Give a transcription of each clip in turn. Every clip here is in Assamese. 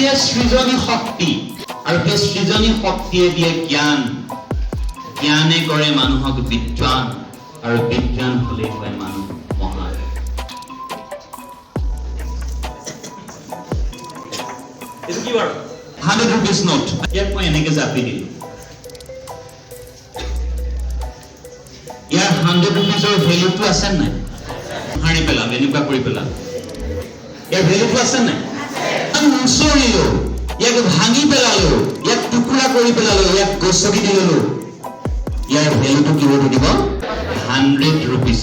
দিয়ে সৃজনী শক্তি আৰু সেই সৃজনী শক্তিয়ে দিয়ে জ্ঞান জ্ঞানে কৰে মানুহক বিদ্বান আৰু বিজ্ঞান হলে হয় মানুহ মহান 100 rupees note ইয়াক মই এনেকে জাপি দিলো ইয়াৰ 100 rupeesৰ ভ্যালুটো আছে নাই হাৰি পেলাম এনেকুৱা কৰি পেলাম ইয়াৰ ভ্যালুটো আছে নাই নচৰিলো ইয়াক ভাঙি পেলালো ইয়াক টুকুৰা কৰি পেলালো ইয়াক গছকি দিলো ইয়াৰ ভ্যালুটো কি হ'ব দিব 100 rupees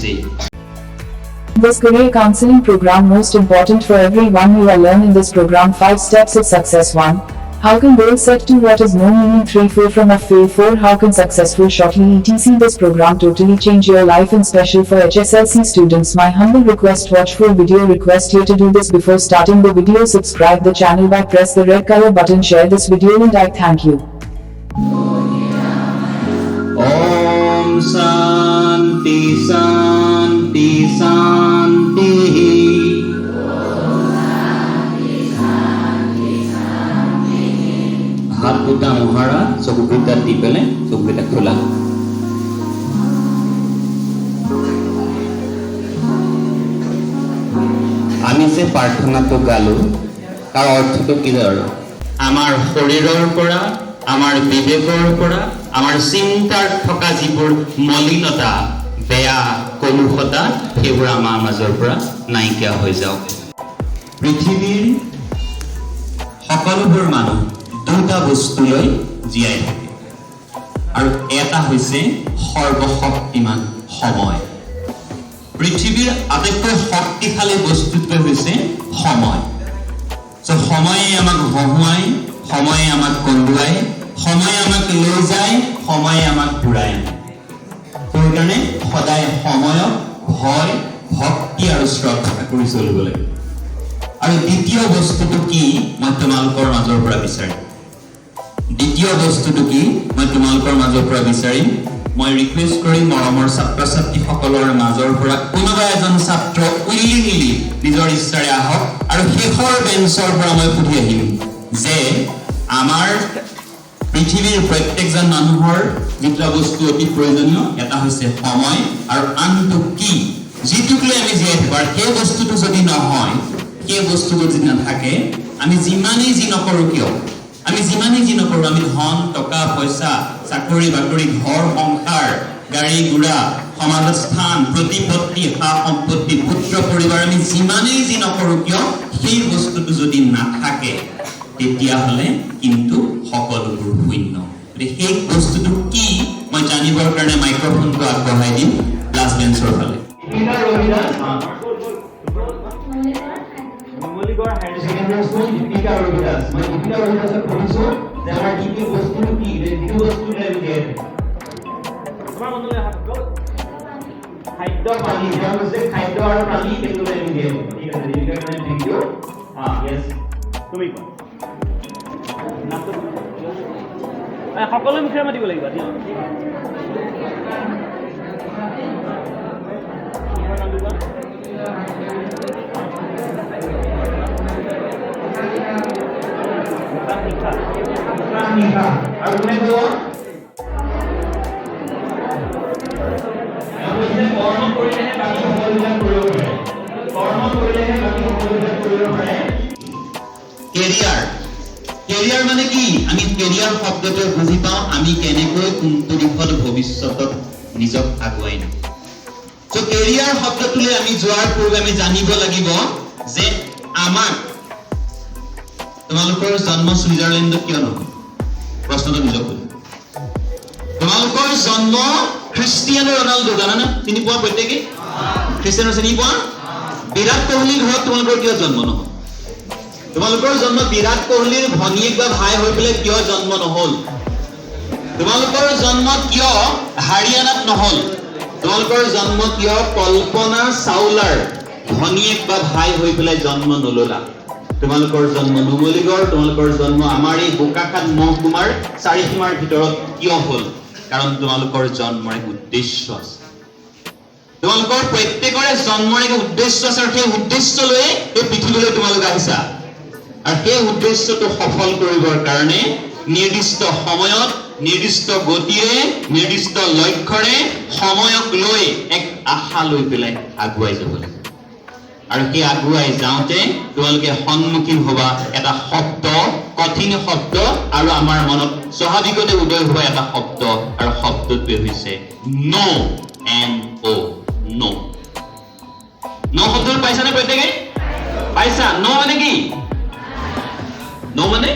This career counseling program most important for everyone. You will learn in this program 5 steps of success. 1. How can goal set 2. What is no meaning 3. Fail from a fail 4. How can successful shortly etc. This program totally change your life and special for HSLC students. My humble request, watch full video. Request you to do this before starting the video. Subscribe the channel by press the red color button. Share this video and I thank you. Om Shanti Shanti Shanti हाथ बुटा मोहारा चकु बुटा दी पेले चकु बुटा खोला আমি যে প্ৰাৰ্থনাটো গালো তাৰ অৰ্থটো কি জানো আমাৰ শৰীৰৰ পৰা আমাৰ বিবেকৰ পৰা আমাৰ চিন্তাৰ থকা যিবোৰ মলিনতা বেয়া কলুষতা সেইবোৰ আমাৰ মাজৰ পৰা নাইকিয়া হৈ যাওক পৃথিৱীৰ সকলোবোৰ মানুহ দুটা বস্তু লৈ জীয়াই থাকে আৰু এটা হৈছে সৰ্বশক্তিমান সময় পৃথিৱীৰ আটাইতকৈ শক্তিশালী বস্তুটো হৈছে সময় সময়ে আমাক হহুৱাই সময়ে আমাক কন্দুৱাই সময়ে আমাক লৈ যায় সময়ে আমাক ঘূৰাই আনে সেইকাৰণে সদায় সময়ক ভয় ভক্তি আৰু শ্ৰদ্ধা কৰি চলিব লাগে আৰু দ্বিতীয় বস্তুটো কি মই তোমালোকৰ মাজৰ পৰা বিচাৰিম দ্বিতীয় বস্তুটো কি মই তোমালোকৰ মাজৰ পৰা বিচাৰিম মই ৰিকুৱেষ্ট কৰি মৰমৰ ছাত্ৰ ছাত্ৰী সকলৰ মাজৰ পৰা কোনোবা এজন ছাত্ৰ উইলিংলি নিজৰ ইচ্ছাৰে আহক আৰু শেষৰ বেঞ্চৰ পৰা মই সুধি আহিম যে আমাৰ পৃথিৱীৰ প্ৰত্যেকজন মানুহৰ যিটা বস্তু অতি প্ৰয়োজনীয় এটা হৈছে সময় আৰু আনটো কি যিটোক লৈ আমি জীয়াই থাকো আৰু সেই বস্তুটো যদি নহয় সেই বস্তুটো যদি নাথাকে আমি যিমানেই যি নকৰো কিয় আমি যিমানেই যি নকৰো আমি ধন টকা পইচা চাকৰি বাকৰি ঘৰ সংসাৰ গাড়ী গুড়া সমাজৰ স্থান প্ৰতিপত্তি সা সম্পত্তি পুত্ৰ পৰিবাৰ আমি যিমানেই যি নকৰো কিয় সেই বস্তুটো যদি নাথাকে তেতিয়াহ'লে কিন্তু সকলোবোৰ শূন্য সেই বস্তুটো কি মই জানিবৰ কাৰণে মাইক্ৰফোনটো আগবঢ়াই দিম ক্লাছ বেঞ্চৰ ফালে Mangaligarh higher secondary school Dipika Rabidas মই দীপিকা ৰবিদাসক পঢ়িছো যে আমাৰ কি বস্তুটো কি এই বস্তুটো লৈ তোমাৰ মনলৈ হাত খাদ্য পানী এটা হৈছে খাদ্য আৰু পানী সেইটো লৈ দিয়ে ঠিক আছে দীপিকা কাৰণে থ্যাংক ইউ ইয়েস তুমি কোৱা নামটো সকলোৱে মুখেৰে মাতিব লাগিব দিয়া আৰু কোনে ক'ব কৰ্ম কৰিলেহে বাকী সকলোবিলাক কৰিব পাৰে কৰ্ম কৰিলেহে বাকী সকলোবিলাক কৰিব পাৰে কেৰিয়াৰ কেৰিয়াৰ মানে কি আমি কেৰিয়াৰ শব্দটো বুজি পাওঁ আমি কেনেকৈ কোনটো দিশত ভৱিষ্যতত নিজক আগুৱাই নিম তো কেৰিয়াৰ শব্দটোলৈ আমি যোৱাৰ পূৰ্বে আমি জানিব লাগিব যে আমাক তোমালোকৰ জন্ম সুইজাৰলেণ্ডত কিয় নহয় প্ৰশ্নটো নিজক তোমালোকৰ জন্ম ক্ৰিষ্টিয়ানো ৰনাল্ডো জানানে চিনি পোৱা প্ৰত্যেকে ক্ৰিষ্টিয়ানো চিনি পোৱা বিৰাট কোহলিৰ ঘৰত তোমালোকৰ কিয় জন্ম নহয় তোমালোকৰ জন্ম বিৰাট কোহলিৰ ভনীয়েক বা ভাই হৈ পেলাই কিয় জন্ম নহল তোমালোকৰ জন্ম কিয় হাৰিয়ানাত নহল তোমালোকৰ জন্ম কিয় কল্পনা চাওলাৰ ভনীয়েক বা ভাই হৈ পেলাই জন্ম নললা তোমালোকৰ জন্ম নুমলীগড় তোমালোকৰ জন্ম আমাৰ এই বোকাখাত মহকুমাৰ চাৰিসীমাৰ ভিতৰত কিয় হ'ল কাৰণ তোমালোকৰ জন্মৰ এক উদ্দেশ্য আছে তোমালোকৰ প্ৰত্যেকৰে জন্মৰ এক উদ্দেশ্য আছে আৰু সেই উদ্দেশ্য লৈ এই পৃথিৱীলৈ তোমালোক আহিছা আৰু সেই উদ্দেশ্যটো সফল কৰিবৰ কাৰণে নিৰ্দিষ্ট সময়ত নিৰ্দিষ্ট গতিৰে নিৰ্দিষ্ট লক্ষ্যৰে সময়ক লৈ এক আশা লৈ পেলাই আগুৱাই যাব লাগে আৰু সেই আগুৱাই যাওঁতে তোমালোকে সন্মুখীন হবা এটা শব্দ কঠিন শব্দ আৰু আমাৰ মনত স্বাভাৱিকতে উদয় হোৱা এটা শব্দ আৰু শব্দটোৱে হৈছে নো এন ও নো নো শব্দটো পাইছানে প্ৰত্যেকে পাইছা নো মানে কি নো মানে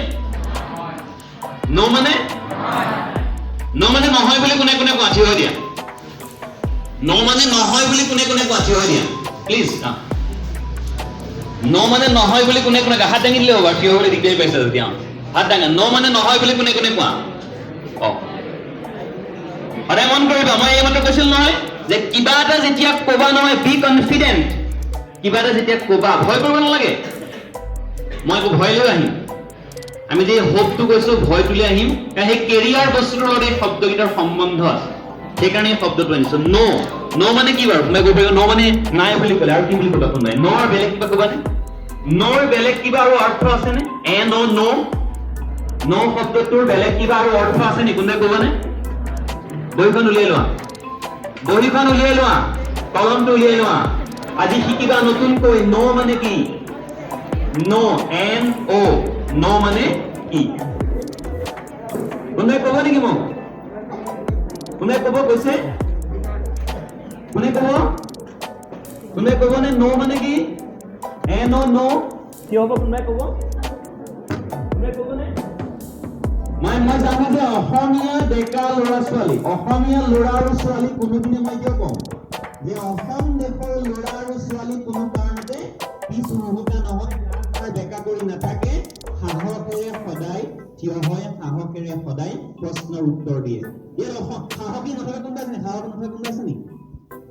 নো মানে নো মানে নহয় বুলি কোনে কোনে কোৱা থিয় হৈ দিয়া নো মানে নহয় বুলি কোনে কোনে কোৱা থিয় হৈ দিয়া প্লিজ নো মানে নহয় বুলি কোনে কোনে হাত দাঙি দিলে হ'ব থিয় হ'লে দিগদাৰি পাইছা তেতিয়া হাত দাঙা নো মানে নহয় বুলি কোনে কোনে কোৱা সদায় মন কৰিবা মই এইমাত্ৰ কৈছিল নহয় যে কিবা এটা যেতিয়া ক'বা নহয় বি কনফিডেণ্ট কিবা এটা যেতিয়া ক'বা ভয় কৰিব নালাগে মই একো ভয় লৈ আহিম আমি যে হোপটো কৈছো ভয় তুলি আহিম কাৰণ সেই কেৰিয়াৰ বস্তুটোৰ লগত এই শব্দকেইটাৰ সম্বন্ধ আছে সেইকাৰণে এই শব্দটো আনিছো নো নো মানে কি বাৰু মই ক'ব নো মানে নাই বুলি ক'লে আৰু কি বুলি ক'বা কোন নাই নোৰ বেলেগ কিবা ক'বানে নোৰ বেলেগ কিবা আৰু অৰ্থ আছেনে এ নো নো নো শব্দটোৰ বেলেগ কিবা আৰু অৰ্থ আছে নি কোনে ক'বানে বহিখন উলিয়াই লোৱা কলমটো উলিয়াই লোৱা আজি শিকিবা নতুনকৈ নো মানে কি নো এন ও নো মানে কি কোনে ক'ব নেকি মোক কোনে ক'ব কৈছে কোনে ক'ব নে নো মানে কি এন ও নো কি হ'ব কোনে ক'ব নে মই জানো যে অসমীয়া ডেকা ল'ৰা ছোৱালী অসমীয়া ল'ৰা আৰু ছোৱালী কোনোদিনে মই কিয় কওঁ যে অসম দেশৰ ল'ৰা আৰু ছোৱালী কোনো কাৰণতে পিছ হুহুকা নহয় ডেকা কৰি নাথাকে সাহসেৰে সদায় থিয় হয় সাহসেৰে সদায় প্ৰশ্নৰ উত্তৰ দিয়ে ইয়াত সাহসী নথকা কোনোবা আছে সাহস নথকা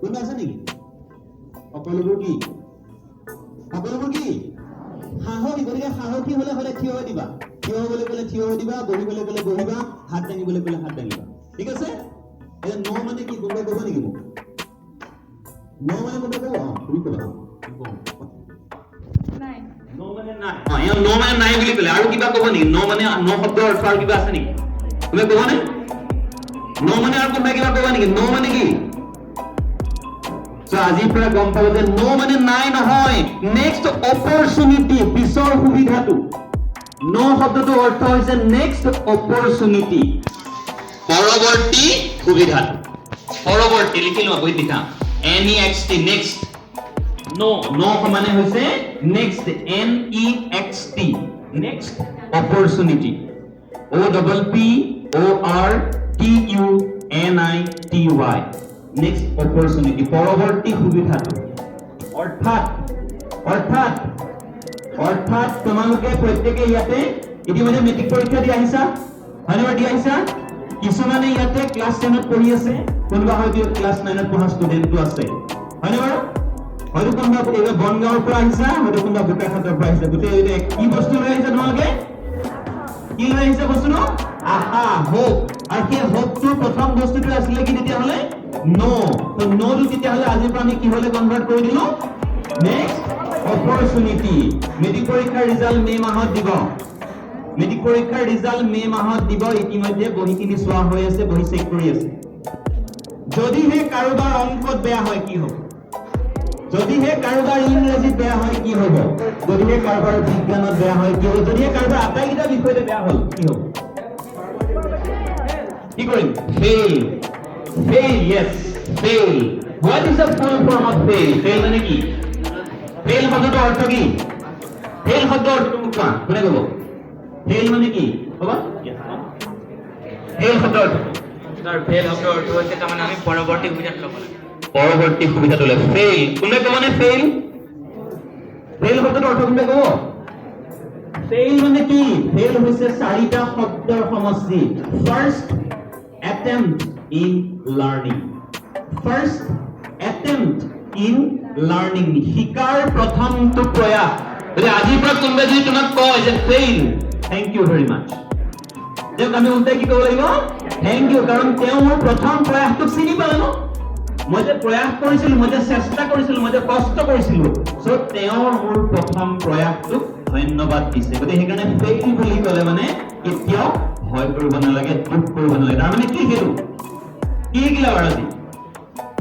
কোনোবা আছে নেকি সকলোবোৰ কি সাহসী গতিকে সাহসী হলে সদায় থিয় হৈ দিবা থিয় হ'বলৈ গ'লে থিয় হৈ দিবা বহিবলৈ গ'লে বহিবা হাত দাঙিবলৈ গ'লে হাত দাঙিবা ঠিক আছে এতিয়া ন মানে কি কোনোবাই ক'ব নেকি মোক ন মানে কোনোবাই ক'ব তুমি ক'বা নো মানে নাই বুলি ক'লে আৰু কিবা ক'ব নেকি নো মানে নো শব্দৰ অৰ্থ আৰু কিবা আছে নেকি তুমি ক'বানে নো মানে আৰু কোনোবাই কিবা ক'বা নেকি নো মানে কি আজিৰ পৰা গম পাব যে নো মানে নাই নহয় নেক্সট অপৰচুনিটি পিছৰ সুবিধাটো নো শব্দটোৰ অৰ্থ হৈছে নেক্সট অপৰচুনিটি পৰৱৰ্তী সুবিধাটো পৰৱৰ্তী লিখি লোৱা বহিত লিখা NEXT নেক্সট নো সমানে হৈছে next NEXT next opportunity OPPORTUNITY next opportunity পৰৱৰ্তী সুবিধাটো অৰ্থাৎ তোমালোকে প্ৰত্যেকে ইয়াতে ইতিমধ্যে মেট্ৰিক পৰীক্ষা দি আহিছা হয়নে দি আহিছা কিছুমানে ইয়াতে ক্লাছ 10ত পঢ়ি আছে কোনোবা হয়তো ক্লাছ 9ত পঢ়া ষ্টুডেণ্টটো আছে হয়নে বাৰু হয়তো কোনোবা এইবাৰ বনগাঁৱৰ পৰা আহিছা হয়তো কোনোবা বোকাখাটৰ পৰা আহিছা গোটেই কি বস্তু লৈ আহিছা তোমালোকে কি লৈ আহিছা বস্তুটো আশা হোপ আৰু সেই হোপটোৰ প্ৰথম বস্তুটো আছিলে কি তেতিয়াহ'লে নো তো নোটো তেতিয়াহ'লে আজিৰ পৰা আমি কি হ'লে কনভাৰ্ট কৰি দিলো নেক্সট অপৰচুনিটি মেট্ৰিক পৰীক্ষাৰ ৰিজাল্ট মে মাহত দিব ইতিমধ্যে বহিখিনি চোৱা হৈ আছে বহি চেক কৰি আছে যদিহে কাৰোবাৰ অংকত বেয়া হয় কি হ'ব যদিহে কাৰোবাৰ ইংৰাজীত বেয়া হয় কি হ'ব যদিহে কাৰোবাৰ বিজ্ঞানত বেয়া হয় কি হ'ব যদিহে কাৰোবাৰ আটাইকেইটা বিষয়তে বেয়া হ'ল কি হ'ব কি কৰিম fail yes fail what is the full form of fail মানে কি fail শব্দটোৰ অৰ্থ কি fail শব্দৰ অৰ্থ কোৱা কোনে ক'ব fail মানে কি ক'বা fail শব্দৰ অৰ্থ তাৰ fail শব্দৰ অৰ্থ হৈছে তাৰমানে আমি পৰৱৰ্তী সুবিধাটো ল'ব fail কোনে ক'ব নে fail শব্দটোৰ অৰ্থ কোনে ক'ব fail মানে কি fail হৈছে চাৰিটা শব্দৰ সমষ্টি first attempt in learning শিকাৰ প্ৰথমটো প্ৰয়াস গতিকে আজিৰ পৰা কোনোবাই যদি তোমাক কয় যে ফেইল থেংক ইউ ভেৰি মাছ তেওঁক আমি উল্টাই কি ক'ব লাগিব থেংক ইউ কাৰণ তেওঁ মোৰ প্ৰথম প্ৰয়াসটোক চিনি পালে ন মই যে প্ৰয়াস কৰিছিলো, মই যে চেষ্টা কৰিছিলো, মই যে কষ্ট কৰিছিলো, সো তেওঁৰ মোৰ প্ৰথম প্ৰয়াসটোক ধন্যবাদ দিছে। গতিকে সেইকাৰণে ফেইল বুলি ক'লে মানে কেতিয়াও ভয় কৰিব নালাগে, দুখ কৰিব নালাগে। তাৰমানে কি সেইটো কি শিকিলা বাৰু আজি?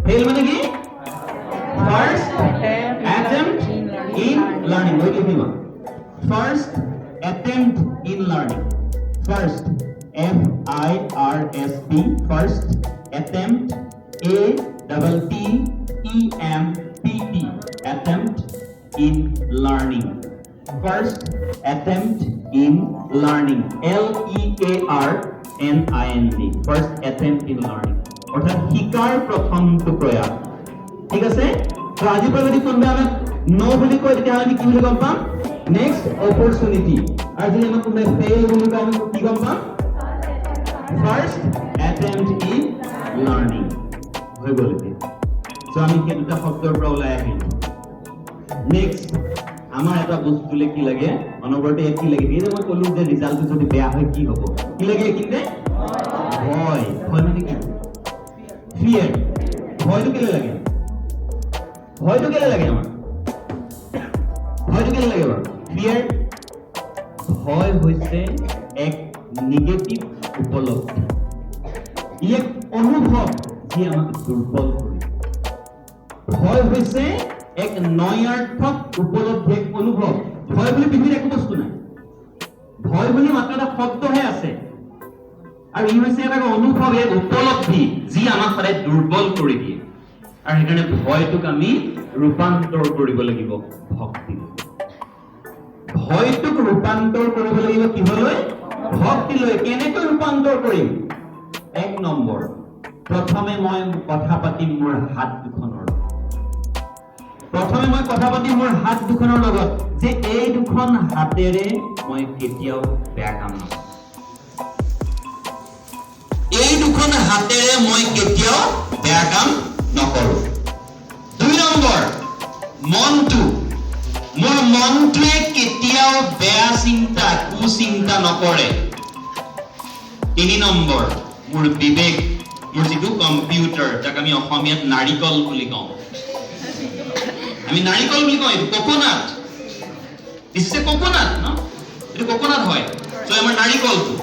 ফেইল মানে কি? First attempt in learning. মই কি লিখিম? First attempt in learning. First, FIRST, first attempt, ATTEMPT, attempt in learning. First attempt in learning, LEARNING, first attempt in learning. অর্থাৎ শিকাৰ প্ৰথমটো প্ৰয়াস। ঠিক আছে? তো আজিৰ পৰা যদি কোনোবাই আমাক নো বুলি কয় তেতিয়াহ'লে আমি কি বুলি গম পাম? Next opportunity. আৰু যদি আমাক কোনোবাই ফেইল বুলি কয় আমি কি গম পাম? First attempt in learning. হৈ গ'ল এতিয়া। সো আমি সেই দুটা শব্দৰ পৰা ওলাই আহিলো। নেক্সট আমাৰ এটা বস্তুলে কি লাগে? অনবৰতে কি লাগে? এই যে মই ক'লো যে ৰিজাল্টটো যদি বেয়া হয় কি হ'ব? কি লাগে এইখিনিতে? ভয়। ভয় মানে কি? ফিয়াৰ। ভয়টো কেলে লাগে? ভয়টো কেলে লাগে আমাৰ? ভয়টো কেলে লাগে বাৰু? ফিয়াৰ। ভয় হৈছে এক নিগেটিভ উপলব্ধি। ই এক অনুভৱ যি আমাক দুৰ্বল কৰে। ভয় হৈছে এক নয়াৰ্থক উপলব্ধি, এক অনুভৱ। ভয় বুলি পৃথিৱীত একো বস্তু নাই। ভয় বুলি মাত্ৰ এটা শব্দহে আছে। আৰু ই হৈছে এটা অনুভৱ, এক উপলব্ধি যি আমাক সদায় দুৰ্বল কৰি দিয়ে। আৰু সেইকাৰণে ভয়টোক আমি ৰূপান্তৰ কৰিব লাগিব ভক্তি। ভয়টোক ৰূপান্তৰ কৰিব লাগিব কিহলৈ? ভক্তিলৈ। কেনেকৈ ৰূপান্তৰ কৰিম? এক নম্বৰ, প্ৰথমে মই কথা পাতিম মোৰ হাত দুখনৰ লগত। প্ৰথমে মই কথা পাতিম মোৰ হাত দুখনৰ লগত যে এই দুখন হাতেৰে মই কেতিয়াও বেয়া কাম নকৰোঁ। এই দুখন হাতেৰে মই কেতিয়াও বেয়া কাম নকৰোঁ। দুই নম্বৰ, মনটো। মোৰ মনটোৱে কেতিয়াও বেয়া চিন্তা, কুচিন্তা নকৰে। তিনি নম্বৰ, মোৰ বিবেক, মোৰ যিটো কম্পিউটাৰ, যাক আমি অসমীয়াত নাৰিকল বুলি কওঁ। আমি নাৰিকল বুলি কওঁ, এইটো coconut. This is a coconut, ন? এইটো কোকোনাট হয়। তো আমাৰ নাৰিকলটো,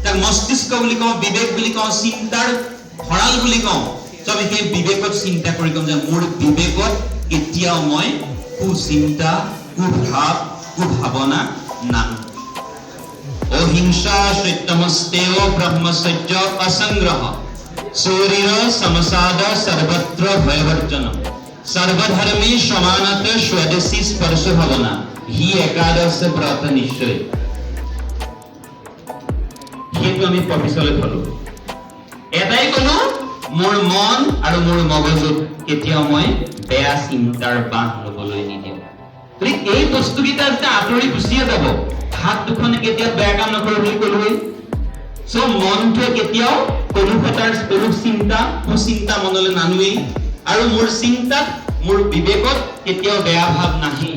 যাক মস্তিষ্ক বুলি কওঁ, বিবেক বুলি কওঁ, চিন্তাৰ ভঁৰাল বুলি কওঁ। তো আমি সেই বিবেকত চিন্তা কৰি কম যে মোৰ বিবেকত কেতিয়াও মই কুচিন্তা, কুভাৱ, কুভাৱনা নানো। অহিংসা সত্যমস্তেয় ব্ৰহ্মচৰ্য অসংগ্ৰহ শৰীৰ সমসাদ সৰ্বত্ৰ ভয়বৰ্জনম সৰ্বধৰ্মে সমানত স্বদেশী স্পৰ্শ ভাৱনা হি একাদশ ব্ৰত নিশ্চয়। সেইটো আমি পিছলৈ থলো। এটাই কলো, মোৰ মন আৰু মোৰ মগজুত কেতিয়াও মই বেয়া চিন্তাৰ বাহ ল'বলৈ নিদিওঁ। এই বস্তুকেইটা যেতিয়া আঁতৰি গুচিয়ে যাব, হাত দুখনে কেতিয়াও বেয়া কাম নকৰে বুলি ক'লোৱেই। সো মনটোৱে কেতিয়াও কোনো চিন্তা, কুচিন্তা মনলৈ নানোৱেই। আৰু মোৰ চিন্তাত, মোৰ বিবেকত কেতিয়াও বেয়া ভাৱ নাহে।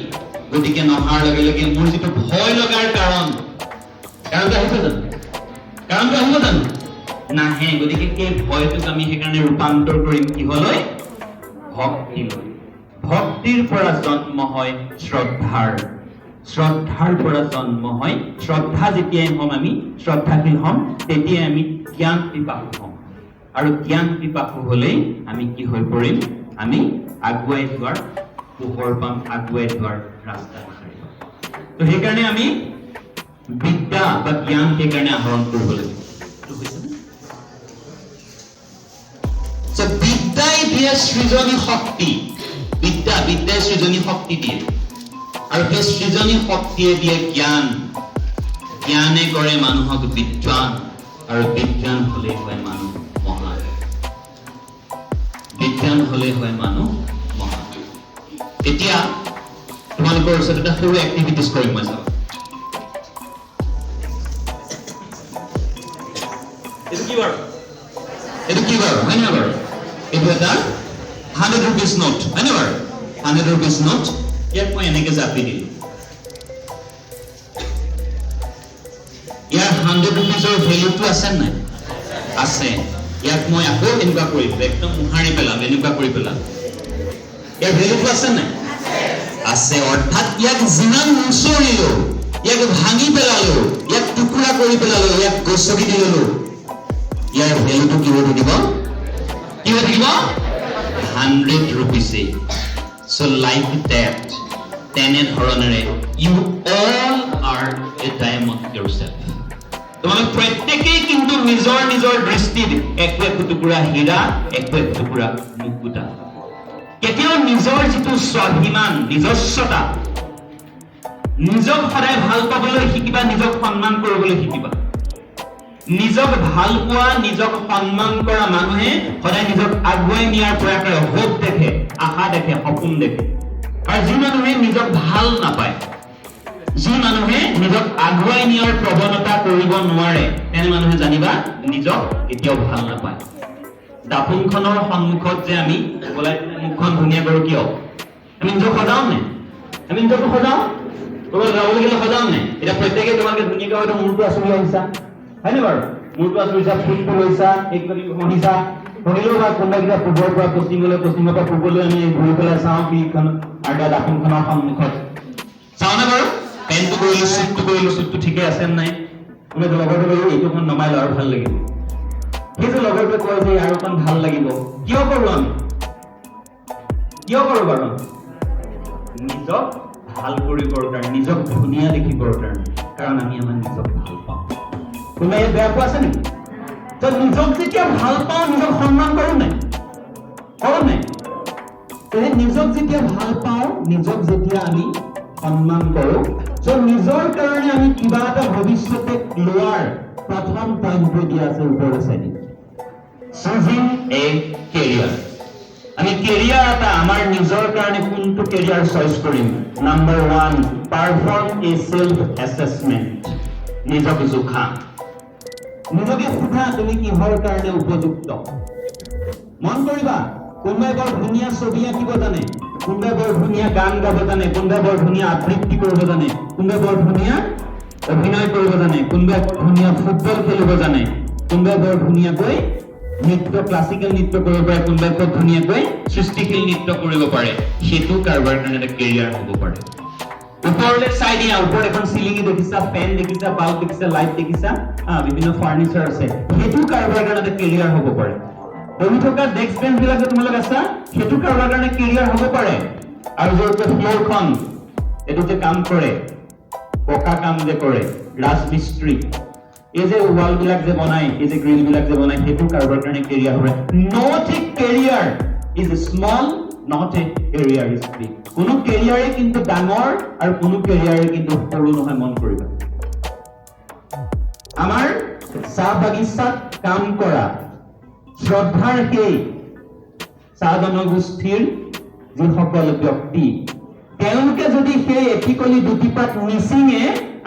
গতিকে নহাৰ লগে লগে মোৰ যিটো ভয় লগাৰ কাৰণটো আহিব জানো? কাৰণটো আহিব জানো? নাহে। গতিকে সেই ভয়টোক আমি সেইকাৰণে ৰূপান্তৰ কৰিম কিহলৈ? ভক্তিলৈ। ভক্তিৰ পৰা জন্ম হয় শ্ৰদ্ধাৰ। শ্ৰদ্ধাৰ পৰা জন্ম হয়, শ্ৰদ্ধা যেতিয়াই হ'ম আমি, শ্ৰদ্ধাশীল হ'ম, তেতিয়াই আমি জ্ঞান পিপাসু হ'ম। আৰু জ্ঞান পিপাসু হ'লেই আমি কি হৈ পৰিম? আমি আগুৱাই যোৱাৰ পোহৰ পাম, আগুৱাই যোৱাৰ ৰাস্তা বিচাৰিম। তো সেইকাৰণে আমি বিদ্যা বা জ্ঞান সেইকাৰণে আহৰণ কৰিব লাগিব। বিদ্যাই দিয়ে সৃজনী শক্তি। বিদ্যাই সৃজনী শক্তি দিয়ে। আৰু সেই সৃজনী শক্তিয়ে দিয়ে জ্ঞান। জ্ঞানে কৰে মানুহক বিদ্বান, আৰু বিজ্ঞান হলে হয় মানুহ মহান। বিজ্ঞান হলে হয় মানুহ মহান। এতিয়া তোমালোকৰ ওচৰত এটা সৰু এক্টিভিটিজ কৰিম মই চাব। এইটো কি বাৰু? হয়নে বাৰু? এইটো এটা 100 rupees নোট, হয়নে বাৰু? 100 rupees নোট। ইয়াক মই এনেকে জাপি দিলো। ইয়াৰ 100 rupeesৰ ভেলুটো আছে নাই? আছে। ইয়াক মই আকৌ এনেকুৱা কৰি একদম মুহাৰি পেলাম এনেকুৱা কৰি পেলাম ইয়াৰ ভেলুটো আছে নাই আছে অৰ্থাৎ ইয়াক যিমান মুচৰিলো ইয়াক ভাঙি পেলালো ইয়াক টুকুৰা কৰি পেলালো ইয়াক গছকি দিলো ইয়াৰ ভেলুটো কি হৈ থাকিব 100 rupees so like that তেনে ধৰণেৰে you all are a diamond yourself তোমালোক প্ৰত্যেকেই কিন্তু নিজৰ নিজৰ দৃষ্টিত এক টুকুৰা হীৰা এক টুকুৰা মুকুতা কেতিয়াও নিজৰ যিটো স্বাভিমান নিজস্বতা নিজক সদায় ভাল পাবলৈ শিকিবা নিজক সন্মান কৰিবলৈ শিকিবা নিজক ভাল পোৱা নিজক সন্মান কৰা মানুহে সদায় নিজক আগুৱাই নিয়াৰ প্ৰয়াস কৰে হোপ দেখে আশা দেখে সপোন দেখে আৰু যি মানুহে নিজক ভাল নাপায় যি মানুহে নিজক আগুৱাই নিয়াৰ প্ৰৱণতা কৰিব নোৱাৰে তেনে মানুহে জানিবা নিজক কেতিয়াও ভাল নাপায় দাপোনখনৰ সন্মুখত যে আমি ওলাই মুখখন ধুনীয়া কৰো কিয় আমি নিজক সজাও নে আমি নিজক সজাও ক'ৰবাত যাবলৈ গ'লে সজাও নে এতিয়া প্ৰত্যেকে তোমালোকে ধুনীয়াকৈ হয়তো মূৰটো আঁচুৰি আহিছা হয়নে বাৰু মূৰটো আঁচুৰিছা ফুলটো লৈছা এক কৰি মহিছা হলেও বা কোনোবা কিবা পূবৰ পৰা পশ্চিমলৈ পশ্চিমৰ পৰা পূবলৈ আমি ঘূৰি পেলাই চাওঁ কিখন আৰু দাপোনখনৰ সন্মুখত চাওঁ নে বাৰু পেনটো কৰিলো চুটটো ঠিকে আছে নাই কোনে লগৰটো কৰিলো এইটোখন নমাই ল আৰু ভাল লাগিব সেইটো লগৰটোৱে কয় যে আৰু অকণ ভাল লাগিব কিয় কৰো বাৰু নিজক ভাল কৰিবৰ কাৰণে নিজক ধুনীয়া দেখিবৰ কাৰণে কাৰণ আমি আমাৰ নিজক ভাল পাওঁ কোনোবাই বেয়া পোৱা আছে নেকি তো নিজক যেতিয়া ভাল পাওঁ নিজক সন্মান কৰো নাই নিজক যেতিয়া ভাল পাওঁ নিজক যেতিয়া আমি সন্মান কৰো তো নিজৰ কাৰণে আমি কিবা এটা ভৱিষ্যতে লোৱাৰ প্ৰথম পইণ্টটো দিয়া আছে ওপৰৰ চাইডে choosing a career আমি কেৰিয়াৰ এটা আমাৰ নিজৰ কাৰণে কোনটো কেৰিয়াৰ চইচ কৰিম number 1 perform a self assessment নিজক জোখা নিজকে সোধা তুমি কিহৰ কাৰণে উপযুক্ত মন কৰিবা কোনোবাই বৰ ধুনীয়া ছবি আঁকিব জানে কোনোবাই বৰ ধুনীয়া গান গাব জানে কোনোবাই বৰ ধুনীয়া আবৃত্তি কৰিব জানে কোনোবাই বৰ ধুনীয়া অভিনয় কৰিব জানে কোনোবাই ধুনীয়া ফুটবল খেলিব জানে কোনোবাই বৰ ধুনীয়াকৈ নৃত্য ক্লাসিক্যাল নৃত্য কৰিব পাৰে কোনোবাই খুব ধুনীয়াকৈ সৃষ্টিশীল নৃত্য কৰিব পাৰে সেইটো কাৰোবাৰ কাৰণে এটা কেৰিয়াৰ হ'ব পাৰে ওপৰলৈ চাই দিয়া ওপৰত এখন সিলিং দেখিছা ফেন দেখিছা বাল্ব দেখিছা লাইট দেখিছা বিভিন্ন ফাৰ্নিচাৰ আছে সেইটো কাৰোবাৰ কাৰণে এটা কেৰিয়াৰ হ'ব পাৰে বহি থকা ডেস্ক বেঞ্চ বিলাক যে তোমালোক আছা সেইটো কাৰোবাৰ কাৰণে কেৰিয়াৰ হ'ব পাৰে আৰু যে ফ্লোৰখন এইটো যে কাম কৰে পকা কাম যে কৰে ৰাজমিস্ত্ৰী এই যে ওয়াল বিলাক যে বনাই এই যে গ্ৰিল বিলাক যে বনাই সেইটো কাৰোবাৰ কাৰণে কেৰিয়াৰ হয় not a career is small not a career is big কোনো কেৰিয়াৰে কিন্তু ডাঙৰ আৰু কোনো কেৰিয়াৰে কিন্তু সৰু নহয় মন কৰিবা আমাৰ চাহ বাগিচাত কাম কৰা শ্ৰদ্ধাৰ সেই চাহ জনগোষ্ঠীৰ যিসকল ব্যক্তি তেওঁলোকে যদি সেই এঠিকলি দুটিপাত নিচিঙে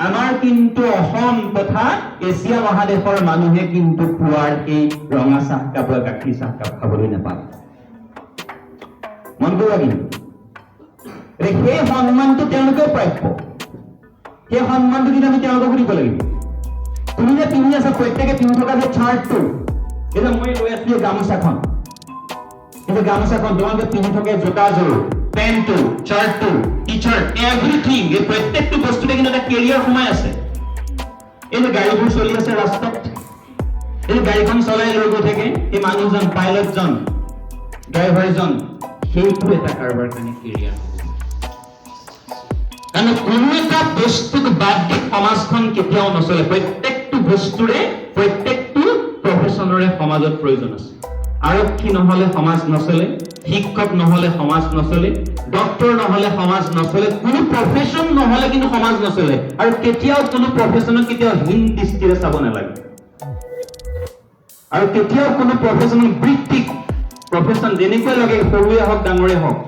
আমাৰ কিন্তু অসম তথা এছিয়া মহাদেশৰ মানুহে কিন্তু পুৱাৰ এই ৰঙা চাহকাপ বা গাখীৰ চাহকাপ খাবলৈ নাপায় মন কৰিবা কিন্তু সেই সন্মানটো তেওঁলোকে প্ৰাপ্য সেই সন্মানটো কিন্তু আমি তেওঁলোকক দিব লাগিব তুমি যে পিন্ধি আছা প্ৰত্যেকে পিন্ধি থকা যে চাৰ্টটো এটা মই লৈ আছো গামোচাখন এই গামোচাখন তোমালোকে পিন্ধি থকা জোতাযোৰ পেন্টটো চাৰ্টটো টি-চাৰ্ট এভৰিথিং এই প্ৰত্যেকটো বস্তুতে কিন্তু এটা কেৰিয়াৰ সোমাই আছে এই যে গাড়ীবোৰ চলি আছে ৰাস্তাত এই গাড়ীখন চলাই লৈ গৈ থাকে এই মানুহজন পাইলটজন ড্ৰাইভাৰজন সেইটো এটা কাৰোবাৰ কাৰণে কেৰিয়াৰ কাৰণ কোনো এটা বস্তুক বাদ দি সমাজখন কেতিয়াও নচলে প্ৰত্যেকটো বস্তুৰে প্ৰত্যেকটো প্ৰফেশ্যনৰে সমাজত প্ৰয়োজন আছে আৰক্ষী নহলে সমাজ নচলে শিক্ষক নহলে সমাজ নচলে ডক্টৰ নহলে সমাজ নচলে কোনো প্ৰফেশ্যন নহলে কিন্তু সমাজ নচলে আৰু কেতিয়াও কোনো প্ৰফেশ্যনক কেতিয়াও হীন দৃষ্টিৰে চাব নালাগে আৰু কেতিয়াও কোনো প্ৰফেশ্যনক বৃত্তিক প্ৰফেশ্যন যেনেকৈ লাগে সৰুৱে হওক ডাঙৰে হওক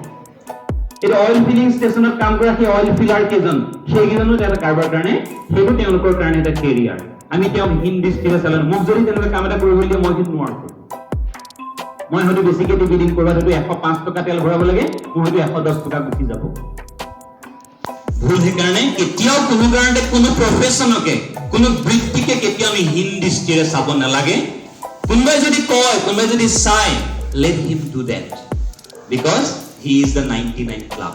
এই অইল ফিলিং ষ্টেচনত কাম কৰা সেই অইল ফিলাৰ কেইজন সেইকেইজনো এটা কাৰোবাৰ কাৰণে সেইটো তেওঁলোকৰ কাৰণে এটা কেৰিয়াৰ আমি তেওঁক হীন দৃষ্টিৰে চালে মোক যদি তেনেকুৱা কাম এটা কৰিবলৈ দিয়ে মই কিন্তু নোৱাৰো মই হয়তো বেছিকে ডিভিডিং কৰবাত হয়তো 105 টকা তেল ভৰাব লাগে মোৰ হয়তো 110 টকা গুচি যাব ভুল সেইকাৰণে কেতিয়াও কোনো কাৰণতে কোনো প্ৰফেশ্যনকে কোনো বৃত্তিকে কেতিয়াও আমি হীন দৃষ্টিৰে চাব নালাগে কোনোবাই যদি কয়, কোনোবাই যদি চাই, let him do that because he is the 99 club.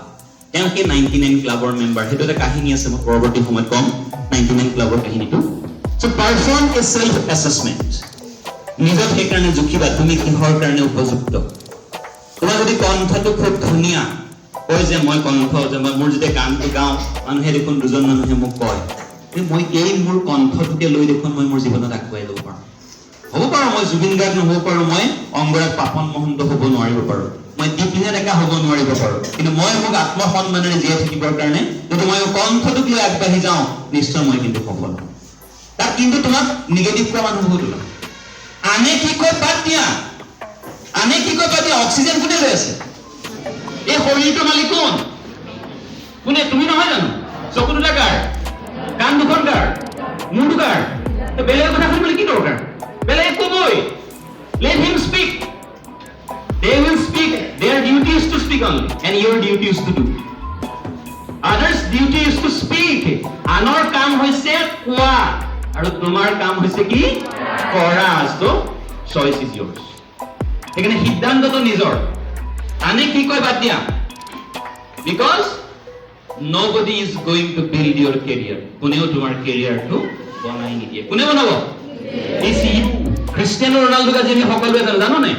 তেওঁ কি 99 ক্লাবৰ মেম্বাৰ, সেইটো এটা কাহিনী আছে, মই পৰৱৰ্তী সময়ত কম 99 ক্লাবৰ কাহিনীটো। So perform a self assessment. নিজক সেইকাৰণে জুখিবা তুমি কিহৰ কাৰণে উপযুক্ত। তোমাৰ যদি কণ্ঠটো খুব ধুনীয়া, কয় যে মই কণ্ঠ, যে মোৰ যেতিয়া গানটো গাওঁ মানুহে দেখোন দুজন মানুহে মোক কয় যে মই এই মোৰ কণ্ঠটোকে লৈ দেখোন মই মোৰ জীৱনত আগুৱাই ল'ব পাৰোঁ। হ'ব পাৰোঁ মই জুবিন গাৰ্গ নহ'ব পাৰোঁ, মই অংগৰাগ পাপন মহন্ত হ'ব নোৱাৰিব পাৰোঁ, মই দীপলিনা ডেকা হ'ব নোৱাৰিব পাৰোঁ, কিন্তু মই মোক আত্মসন্মানেৰে জীয়াই থাকিবৰ কাৰণে যদি মই কণ্ঠটোক লৈ আগবাঢ়ি যাওঁ নিশ্চয় মই কিন্তু সফল হ'ম। তাত কিন্তু তোমাক নিগেটিভ কোৱা মানুহ বহুত ওলাব। আনে কি কয় বাদ দিয়া, আনে কি কয় বাদ দিয়া, অক্সিজেন কোনে লৈ আছে? এই শৰীৰটোৰ মালিক কোন? কোনে? তুমি নহয় জানো? চকু দুটা কাৰ? কাণ দুখন কাৰ? মূৰটো কাৰ? বেলেগ কথা শুনিবলৈ কি দৰকাৰ? বেলেগ কবই। Let him speak. They will speak. Their duty is to speak only, and your duty is to do. Others' duty is to speak. আনৰ কাম হৈছে কোৱা আৰু তোমাৰ কাম হৈছে কি? কৰা। So choice is yours. সেইকাৰণে সিদ্ধান্তটো নিজৰ। আনে কি কয় বাদ দিয়া, because nobody is going to build your career. কোনেও তোমাৰ কেৰিয়াৰটো বনাই নিদিয়ে। কোনে বনাব? ক্ৰিষ্টিয়ানো ৰনাল্ডোক আজি আমি সকলোৱে জানো, জানো নাই?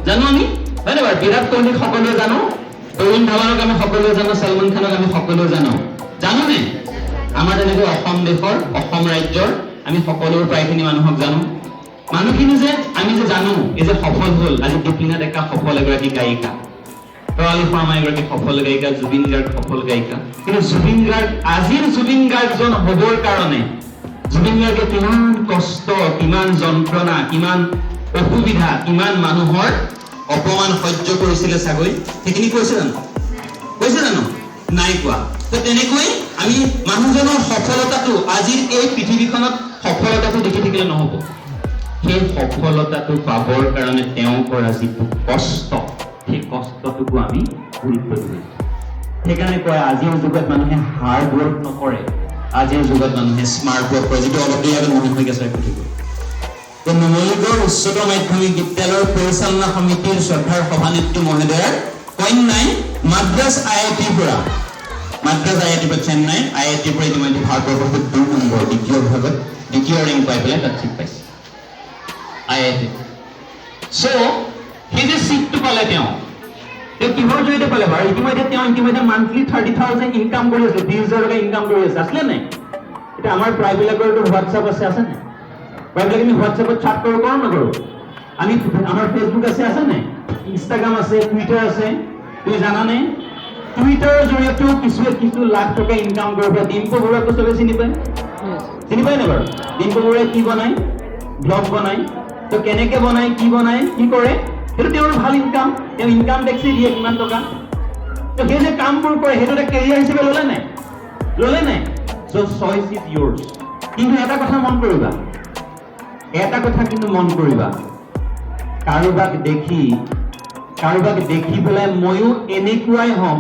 জানো আমি? হয় নে বাৰু? বিৰাট কোহলীক সকলোৱে জানো, অৰুণ ধাৱানক আমি সকলোৱে জানো, ছলমান খানক আমি সকলোৱে জানো, জানো নে? আমাৰ তেনেকৈ অসম দেশৰ, অসম ৰাজ্যৰ আমি সকলোৰে প্ৰায়খিনি মানুহক জানো। মানুহখিনি যে আমি যে জানো এই যে সফল হ'ল, আজি দীপলিনা ডেকা সফল এগৰাকী গায়িকা, তৰালী শৰ্মা এগৰাকী সফল গায়িকা, জুবিন গাৰ্গ সফল গায়িকা, কিন্তু জুবিন গাৰ্গ আজিৰ জুবিন গাৰ্গজন হ'বৰ কাৰণে জুবিন গাৰ্গে কিমান কষ্ট, কিমান যন্ত্ৰণা, কিমান অসুবিধা, কিমান মানুহৰ অপমান সহ্য কৰিছিলে চাগৈ, সেইখিনি কৈছে জানো? কৈছে জানো? নাই কোৱা। তো তেনেকৈ আমি মানুহজনৰ সফলতাটো, আজিৰ এই পৃথিৱীখনত সফলতাটো দেখি থাকিলে নহ'ব। সেই সফলতাটো পাবৰ কাৰণে তেওঁ কৰা যিটো কষ্ট, সেই কষ্টটোকো আমি গুৰুত্ব দিব। সেইকাৰণে কয় আজিৰ যুগত মানুহে হাৰ্ড ৱৰ্ক নকৰে, আজিৰ যুগত মানুহে স্মাৰ্ট ৱৰ্ক কৰে, যিটো অলপ দেৰি আগত মনে হৈ গৈছে। তো নুমলীগড় উচ্চতৰ মাধ্যমিক বিদ্যালয়ৰ পৰিচালনা সমিতিৰ শ্ৰদ্ধাৰ সভানেত্ৰী মহোদয়াৰ কন্যাই মাদ্ৰাজ IITৰ পৰা, মাদ্ৰাজ IITৰ পৰা, চেন্নাই IITৰ পৰা ইতিমধ্যে ভাৰতবৰ্ষৰ 2 নম্বৰ দ্বিতীয় বিভাগত দ্বিতীয় ৰেংক পাই পেলাই তাত চিট পাইছে IIT। চ' সেই যে চিটটো পালে তেওঁ কিহৰ জৰিয়তে পালে বাৰু? ইতিমধ্যে মান্থলি 30,000 ইনকাম কৰি আছে, 20,000 টকা ইনকাম কৰি আছে, আছিলে নাই? এতিয়া আমাৰ প্ৰায়বিলাকৰতো হোৱাটছআপ আছে নাই? প্ৰায়বিলাক আমি হোৱাটছআপত চাট কৰোঁ নকৰোঁ? আমি আমাৰ ফেচবুক আছে নাই? ইনষ্টাগ্ৰাম আছে, টুইটাৰ আছে। তুমি জানানে টুইটাৰৰ জৰিয়তেও কিছু লাখ টকা ইনকাম কৰিব পাৰে। ডিম্পু বৰুৱাকো চবে চিনি পায়, চিনি পায় নাই বাৰু? ডিম্পু বৰুৱাই কি বনায়? ব্লগ বনায়। তো কেনেকে বনায়, কি বনায়, কি কৰে, সেইটো তেওঁৰ ভাল ইনকাম। তেওঁ ইনকাম টেক্সি দিয়ে কিমান টকা। তো সেই যে কামবোৰ কৰে সেইটো এটা কেৰিয়াৰ হিচাপে ল'লে নাই? ল'লে নাই? চ' চইচ ইজ ইয়ৰ্ছ। কিন্তু এটা কথা মন কৰিবা, এটা কথা কিন্তু মন কৰিবা, কাৰোবাক দেখি পেলাই ময়ো এনেকুৱাই হ'ম,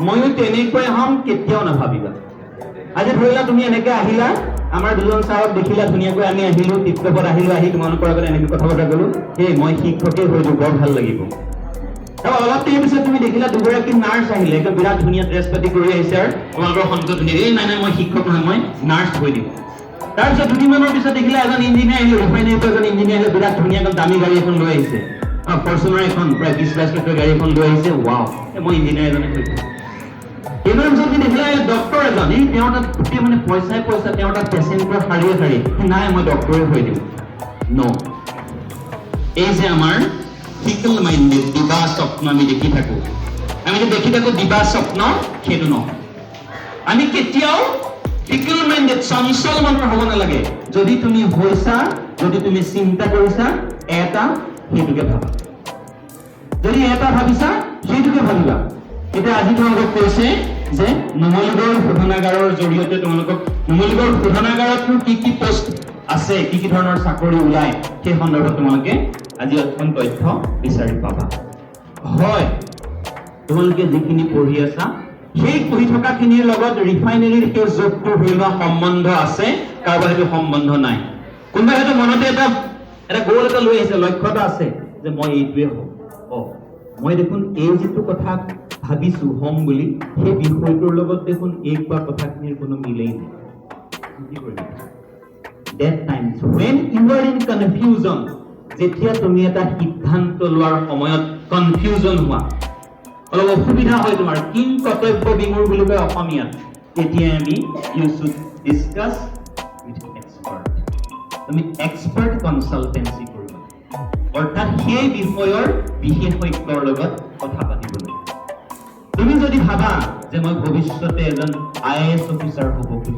ময়ো তেনেকুৱাই হ'ম কেতিয়াও নাভাবিবা। আজি ধৰিলা তুমি এনেকে আহিলা, আমাৰ দুজন ছাৰক দেখিলা ধুনীয়াকৈ, আমি আহিলো টিপটপত আহিলো, আহি তোমালোকৰ আগত এনেকৈ কথা বতৰা গ'লো, সেই মই শিক্ষকেই হৈছো, বৰ ভাল লাগিব। আৰু অলপ দেৰি পিছত তুমি দেখিলা দুগৰাকী নাৰ্ছ আহিলে, একদম বিৰাট ধুনীয়া ড্ৰেছ পাতি কৰি আহিছে আৰু তোমালোকৰ সন্মুখত ধুনীয়া, এই নাই মই শিক্ষক নহয়, মই নাৰ্ছ হৈ দিম। তাৰপিছত দুদিনমানৰ পিছত দেখিলা এজন ইঞ্জিনিয়াৰ আহিলে, ৰিফাইনাৰীৰ পৰা এজন ইঞ্জিনিয়াৰ আহিলে, বিৰাট ধুনীয়া একদম দামী গাড়ী এখন লৈ আহিছে, ফৰ্চুনাৰ এখন প্ৰায় 20 লাখ টকাৰ গাড়ী এখন লৈ আহিছে। ৱাও, মই ইঞ্জিনিয়াৰ এজনে হৈছো। এইবাৰ পিছত দেখিলা ডক্টৰ এজন, এই তেওঁৰ তাত গোটেই মানে পইচাই পইচা, তেওঁৰ তাত পেচেণ্টৰ শাৰীয়ে শাৰী, নাই মই ডক্টৰে হৈ দিম। ন' এই যে আমাৰ ফিকল মাইণ্ডেড দিবা স্বপ্ন আমি দেখি থাকো, আমি যে দেখি থাকো দিবা স্বপ্ন, সেইটো নহয়। আমি কেতিয়াও ফিকল মাইণ্ডেড চঞ্চল মনৰ হ'ব নালাগে। যদি তুমি হৈছা, যদি তুমি চিন্তা কৰিছা, এটা সেইটোকে ভাবা। যদি এটা ভাবিছা সেইটোকে ভাবিবা। এতিয়া আজি তোমালোকক কৈছে যে নুমলীগড় শোধনাগাৰৰ জৰিয়তে তোমালোকক নুমলীগড় শোধনাগাৰতনো কি পোষ্ট আছে, কি ধৰণৰ চাকৰি ওলায়, সেই সন্দৰ্ভত তোমালোকে আজি এখন তথ্য বিচাৰি পাবা। হয়, তোমালোকে যিখিনি পঢ়ি আছা সেই পঢ়ি থকাখিনিৰ লগত ৰিফাইনেৰীৰ সেই জবটোৰ ধৰি লোৱা সম্বন্ধ আছে, কাৰোবাৰ সেইটো সম্বন্ধ নাই। কোনোবাই হয়তো মনতে এটা এটা গোল এটা লৈ আহিছে, লক্ষ্যটা আছে যে মই এইটোৱে হ'ম। মই দেখোন এই যিটো কথা ভাবিছো হ'ম বুলি, সেই বিষয়টোৰ লগত দেখোন এই কোৱা কথাখিনিৰ কোনো মিলেই নাই। কি কৰিবা? That times when you are in confusion, যেতিয়া তুমি এটা সিদ্ধান্ত লোৱাৰ সময়ত কনফিউজন হোৱা, অলপ অসুবিধা হয় তোমাৰ, কিং কৰ্তব্য বিমূৰ বুলি কয় অসমীয়াত, তেতিয়া আমি you should discuss with expert. তুমি এক্সপাৰ্ট কনচালটেন্সি কৰিবা, অৰ্থাৎ সেই বিষয়ৰ বিশেষজ্ঞৰ লগত কথা পাতিবলৈ। তুমি যদি ভাবা যে মই ভৱিষ্যতে এজন IAS অফিচাৰ হ'ব খোজো,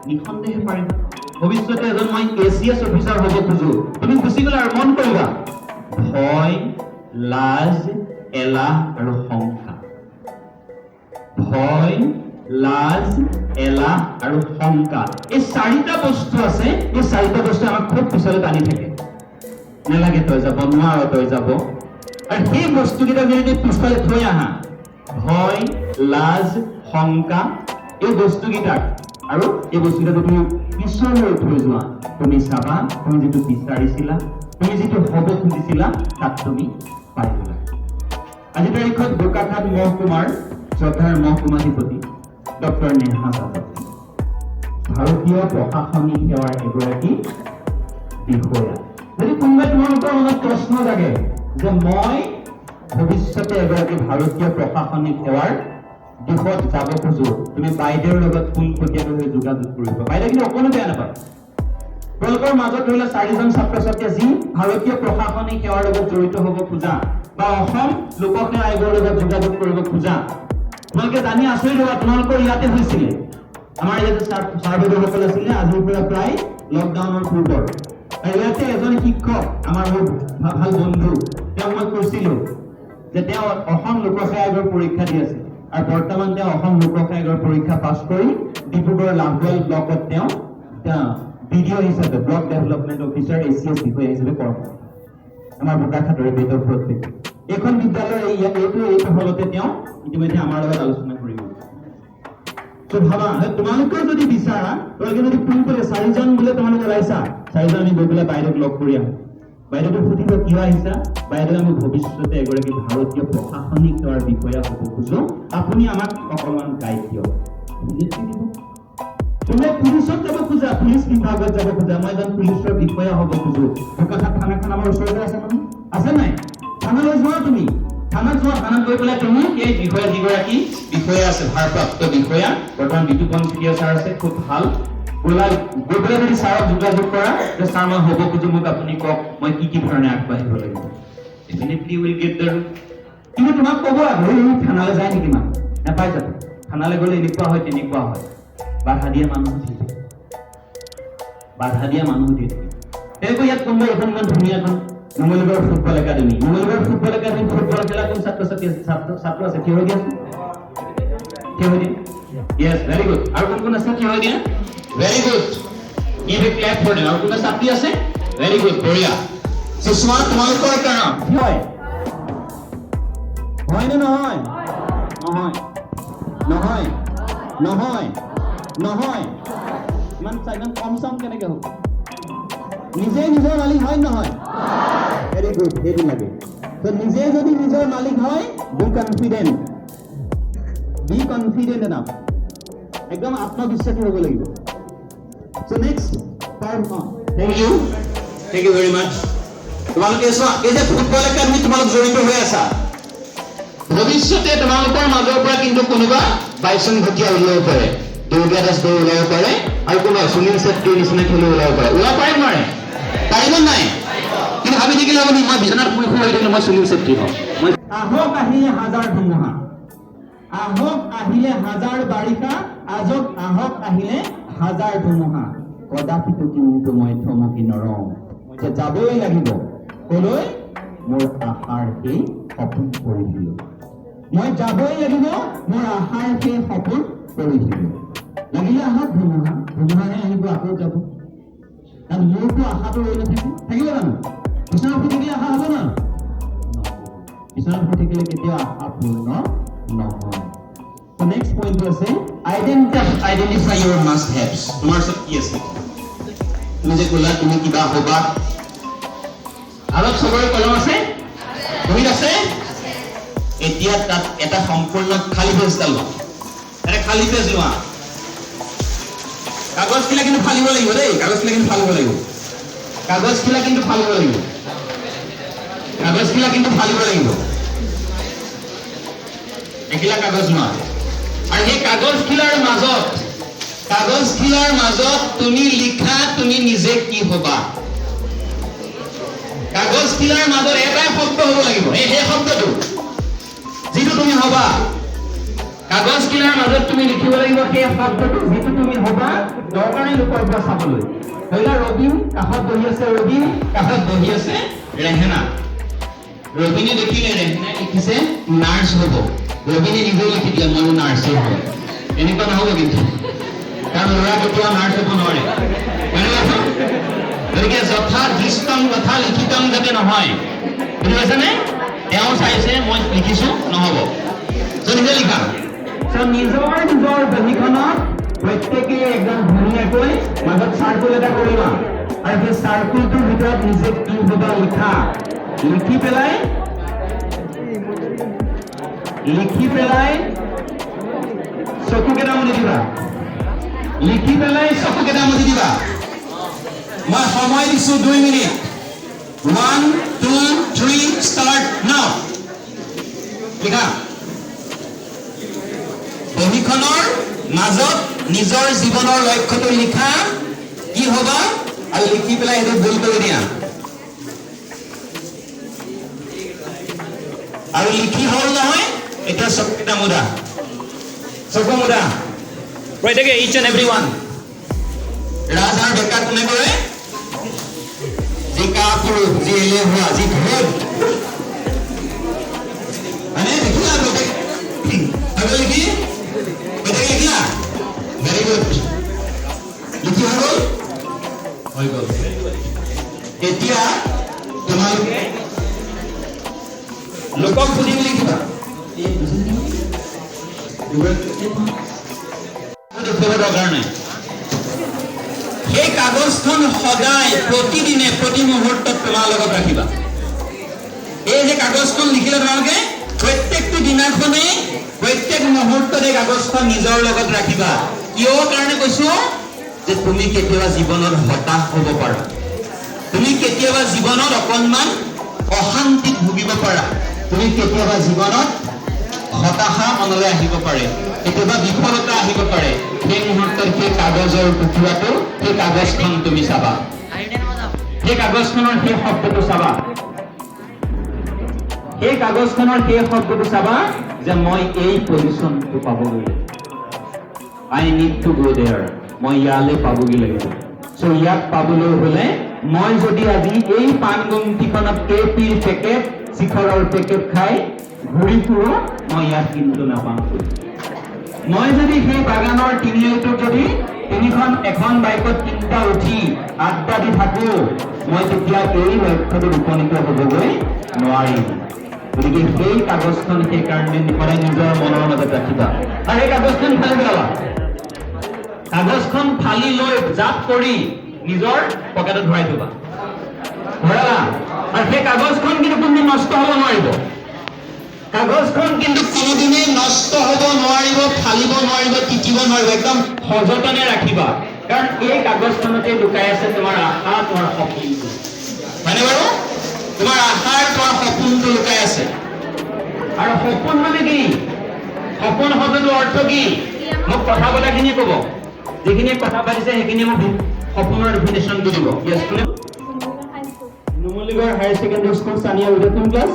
নিঃসন্দেহে পাৰিবা। ভৱিষ্যতে এজন মই ACS অফিচাৰ হ'ব খোজো, তুমি গুচি গ'লে আৰু মন কৰিবা ভয়, লাজ, এলাহ আৰু শংকা। ভয়, লাজ, এলাহ আৰু শংকা, এই চাৰিটা বস্তু আছে। এই চাৰিটা বস্তু আমাক খুব পিছলৈ টানি থাকে, নালাগে তই যাব নোৱাৰ, তই যাব। আৰু সেই বস্তুকেইটা যদি পিছফালে থৈ আহা, ভয়, লাজ, শংকা, এই বস্তুকেইটাক আৰু এই বস্তুকেইটা তুমি পিছলৈ থৈ যোৱা, তুমি চাবা তুমি যিটো বিচাৰিছিলা, তুমি যিটো হ'ব খুজিছিলা, তাত তুমি পাই গ'লা। আজি তাৰিখত বোকাখাট মহকুমাৰ শ্ৰদ্ধাৰ মহকুমাধিপতি ডক্টৰ নেহা চাহাব, ভাৰতীয় প্ৰশাসনিক সেৱাৰ এগৰাকী বিষয়া। যদি কোনোবাই তোমালোকৰ মনত প্ৰশ্ন জাগে যে মই ভৱিষ্যতে এগৰাকী ভাৰতীয় প্ৰশাসনিক সেৱাৰ দিশত যাব খোজো, তুমি বাইদেউৰ লগত পোনপটীয়াকৈ যোগাযোগ কৰিব। বাইদেউ কিন্তু অকণো বেয়া নাপায়। তোমালোকৰ মাজত ধৰি লোৱা 4জন ছাত্ৰ ছাত্ৰীয়ে যি ভাৰতীয় প্ৰশাসনিক সেৱাৰ লগত জড়িত হ'ব খোজা বা অসম লোকসেৱা আয়োগৰ লগত যোগাযোগ কৰিব খোজা, তোমালোকে জানি আচৰিত হ'বা তোমালোকৰ ইয়াতে হৈছিলে। আমাৰ ইয়াতে ছাৰ বাইদেউসকল আছিলে আজিৰ পৰা প্ৰায় লকডাউনৰ পূৰ্বৰ। আৰু ইয়াতে এজন শিক্ষক আমাৰ মোৰ ভাল বন্ধু, তেওঁক মই কৈছিলো যে তেওঁ অসম লোকসেৱা আয়োগৰ পৰীক্ষা দি আছে আৰু বৰ্তমান তেওঁ অসম লোকসেৱা আয়োগৰ পৰীক্ষা পাছ কৰি ডিব্ৰুগড় লাভৱেল ব্লকত তেওঁ BDO হিচাপে, ব্লক ডেভেলপমেণ্ট অফিচাৰ ACS বিষয়া হিচাপে কৰ্মৰত। আমাৰ বোকাখাটৰে বেদৰ প্ৰত্যেক এইখন বিদ্যালয়ৰ এইটো হলতে তেওঁ ইতিমধ্যে আমাৰ লগত আলোচনা কৰিব। ভাবা তোমালোকৰ যদি বিচাৰা, তোমালোকে যদি ফোন কৰি 4জন বোলে তোমালোকে ওলাইছা, 4জন আমি গৈ পেলাই বাইদেউক লগ কৰি আহোঁ। বাইদেউটো সুধিব কিয় আহিছা, বাইদেউ আমি ভৱিষ্যতে এগৰাকী ভাৰতীয় প্ৰশাসনিক সেৱাৰ বিষয়া হ'ব খোজো, আপুনি আমাক অকণমান গাইড দিয়ক। তুমি পুলিচত যাব খোজা, পুলিচ বিভাগত যাব খোজা, মই এজন পুলিচৰ বিষয়া হ'ব খোজো, বোকাখাট থানাখন আমাৰ ওচৰতে আছে নহয়, আছে নাই? থানালৈ যোৱা, তুমি থানাত যোৱা, থানাত গৈ পেলাই তুমি এই বিষয়া যিগৰাকী বিষয়া আছে, ভাৰপ্ৰাপ্ত বিষয়া, বৰ্তমান বিতুপন চেতিয়া ছাৰ আছে, খুব ভাল। গৈ পেলাই যদি ছাৰক যোগাযোগ কৰা যে ছাৰ মই হ'ব খোজো, মোক আপুনি কওক মই কি ধৰণে আগবাঢ়িব লাগিব, ডেফিনেটলি উইল গেট দেয়াৰ। কিন্তু তোমাক ক'ব আৰু থানালৈ যায় নেকি মানুহ, নাপাই যাব। থানালৈ গ'লে এনেকুৱা হয় তেনেকুৱা হয়, বাধা দিয়া মানুহ দিয়ে, বাধা দিয়া মানুহ দিয়ে। তেনেকৈ ইয়াত কোনোবাই এখন ইমান ধুনীয়াখন Numaligarh football academy, Numaligarh football academy football খেলা কোন ছাত্ৰ আছে থিয় হৈ দিয়াচোন, থিয় হৈ দিয়া। Yes, very good. আৰু কোন আছে থিয় হৈ দিয়া? Very good. Give a clap for them. আৰু কোন ছাত্ৰী আছে? Very good, বঢ়িয়া। সুষমা তোমালোকৰ কাৰণ হয় নে নহয়? নহয়, নহয়, নহয়, নহয়। ইমান কম চাম কেনেকে হ'ব? নিজে নিজৰ মালিক হয় নহয়? ভেৰি গুড, সেইটো লাগে। নিজে যদি নিজৰ মালিক হয়, বি কনফিডেণ্ট এনাফ, একদম আত্মবিশ্বাসী হ'ব লাগিব। So next, thank you very much. তোমালোকে চোৱা, এই যে ফুটবল একাডেমি তোমালোক জড়িত হৈ আছা, ভৱিষ্যতে তোমালোকৰ মাজৰ পৰা কিন্তু কোনোবা বাইচন ভটিয়া ওলাব পাৰে, দুৰ্গা দাস দৈ ওলাব পাৰে, আৰু কোনোবা সুনীল ছেত্ৰীৰ নিচিনা খেলুৱৈ ওলাব পাৰে। ওলাব পাৰে নোৱাৰে? পাৰিব নাই? কিন্তু ভাবি থাকিলে হ'ব নেকি মই বিচনাত শুই হৈ থাকিলে মই সুনীল ছেত্ৰী হওঁ? আহক আহিলে হাজাৰ ধুমুহা, আহক আহিলে হাজাৰ বাৰিষা, আহক আহিলে হাজাৰ ধুমুহা, কদাপিতো কিন্তু মই থমকি নৰওঁ, যে যাবই লাগিব। কলৈ? মোৰ আশাৰ সেই সপোন কৰি দিলো, মই যাবই লাগিব, মোৰ আশাৰ সেই সপোন কৰি দিলো। লাগিলে আহক ধুমুহা, ধুমুহাহে আহিব, আকৌ যাব। কাৰণ মোৰতো আশাটো ৰৈ নাথাকে, থাকিব জানো? বিচনাত শুই থাকিলে আশা হ'ব না? বিচনাত শুই থাকিলে কেতিয়াও আশা পূৰ্ণ নহয়। So next point আছে identify your must haves. তোমাৰ ওচৰত কি আছে? তুমি যে ক'লা তুমি কিবা হ'বা, অলপ চবৰে কলম আছে বহীত আছে এতিয়া তাত এটা সম্পূৰ্ণ খালী পেজ ডাল লোৱা এটা খালী পেজ লোৱা কাগজখিলা কিন্তু ফালিব লাগিব দেই কাগজখিলা কিন্তু ফালিব লাগিব কাগজখিলা কিন্তু ফালিব লাগিব কাগজখিলা কিন্তু ফালিব লাগিব এখিলা কাগজ লোৱা আৰু সেই কাগজখিলাৰ মাজত তুমি লিখা তুমি নিজে কি হবা কাগজখিলাৰ মাজত এটাই শব্দ হ'ব লাগিব সেই শব্দটো যিটো তুমি হবা কাগজখিলাৰ মাজত তুমি লিখিব লাগিব সেই শব্দটো যিটো তুমি হবা দৰকাৰী লোকৰ পৰা চাবলৈ ধৰিলা ৰবিন কাষত বহি আছে ৰবিন কাষত বহি আছে ৰেহেনা ৰবিনে দেখিলে ৰেহনাই লিখিছে নাৰ্ছ হ'ব ৰবিনে নিজেও লিখি দিয়ে মই নাৰ্ছেই হ'ব এনেকুৱা নহ'ব কিন্তু কাৰণ ল'ৰা কেতিয়াও নাৰ্ছ হ'ব নোৱাৰে গতিকে যথা দৃষ্টম তথা লিখিতম যাতে নহয় বুজি পাইছেনে তেওঁ চাইছে মই লিখিছো নহ'ব নিজে লিখা নিজৰ বহীখনত প্ৰত্যেকে একদম ধুনীয়াকৈ মাজত চাৰ্কুল এটা কৰিবা আৰু সেই চাৰ্কুলটোৰ ভিতৰত নিজে কি হবা লিখা লিখি পেলাই চকুকেইটা মুদি দিবা লিখি পেলাই চকুকেইটা মুদি দিবা মই সময় দিছো 2 মিনিট 1 2 3 ষ্টাৰ্ট নাও লিখা বহীখনৰ মাজত নিজৰ জীৱনৰ লক্ষ্যটো লিখা কি হবা আৰু লিখি পেলাই এইটো ভুল কৰি দিয়া আৰু লিখি হ'ল নহয় এতিয়া চকুকেইটা মুদা চকু মুদা প্ৰত্যেকে ইচ এণ্ড এভৰি ওৱান ৰাজাৰ ডেকা কোনে কৰে যি কাপুৰুষ যি এলেহুৱা যি ভোট মানে দেখিলা আগত লিখি লিখিলা ভেৰি গুড লিখি হৈ গ'ল এতিয়া তোমালোকে লোকক সুধি লিখিবা দৰকাৰ নাই সেই কাগজখন সদায় প্ৰতিদিনে প্ৰতি মুহূৰ্তত তোমাৰ লগত ৰাখিবা এই যে কাগজখন লিখিলে তোমালোকে প্ৰত্যেকটো দিনাখনেই প্ৰত্যেক মুহূৰ্ততে কাগজখন নিজৰ লগত ৰাখিবা কিয় কাৰণে কৈছো যে তুমি কেতিয়াবা জীৱনত হতাশ হ'ব পাৰা তুমি কেতিয়াবা জীৱনত অকণমান অশান্তিত ভুগিব পাৰা তুমি কেতিয়াবা জীৱনত হতাশা মনলৈ আহিব পাৰে কেতিয়াবা বিফলতা আহিব পাৰে সেই মুহূৰ্তত সেই কাগজৰ টুকুৰাটো সেই কাগজখন তুমি চাবা সেই কাগজখনৰ সেই শব্দটো চাবা সেই কাগজখনৰ সেই শব্দটো চাবা যে মই এই পজিশ্যনটো পাবলৈ আই নিড টু গো দেয়াৰ মই ইয়ালৈ পাবগৈ লাগিব চ' ইয়াত পাবলৈ হ'লে মই যদি আজি এই পাণগুমটিখনত কেপিৰ পেকেট শিখৰৰ পেকেট খাই ঘূৰি ফুৰো মই ইয়াত কিন্তু নাপাম মই যদি সেই বাগানৰ তিনিআলিটোত যদি এখন বাইকত তিনিটা উঠি আড্ডা দি থাকো মই তেতিয়া এই লক্ষ্যটোত উপনীত হ'বগৈ নোৱাৰিম গতিকে সেই কাগজখন সেইকাৰণে সদায় নিজৰ মনৰ মাজত ৰাখিবা আৰু এই কাগজখন ফালি পেলাবা কাগজখন ফালি লৈ জাপ কৰি নিজৰ পকেটত ভৰাই থবা ভৰালা আৰু সেই কাগজখন কিন্তু কোনদিন নষ্ট হ'ব নোৱাৰিব কাগজখন কিন্তু কোনোদিনেই নষ্ট হ'ব নোৱাৰিব ফালিব নোৱাৰিব তিতিব নোৱাৰিব একদম সযতনে ৰাখিবা কাৰণ এই কাগজখনতে লুকাই আছে তোমাৰ আশা তোমাৰ সপোনটো হয়নে বাৰু তোমাৰ আশাৰ তোমাৰ সপোনটো লুকাই আছে আৰু সপোন মানে কি সপোন শব্দটোৰ অৰ্থ কি মোক কথা পতাখিনি ক'ব যিখিনি কথা পাতিছে সেইখিনি মোক সপোনৰ ডেফিনেশ্যনটো দিব ইয়েছ কোনে Numaligarh higher secondary school Sania with কোন ক্লাছ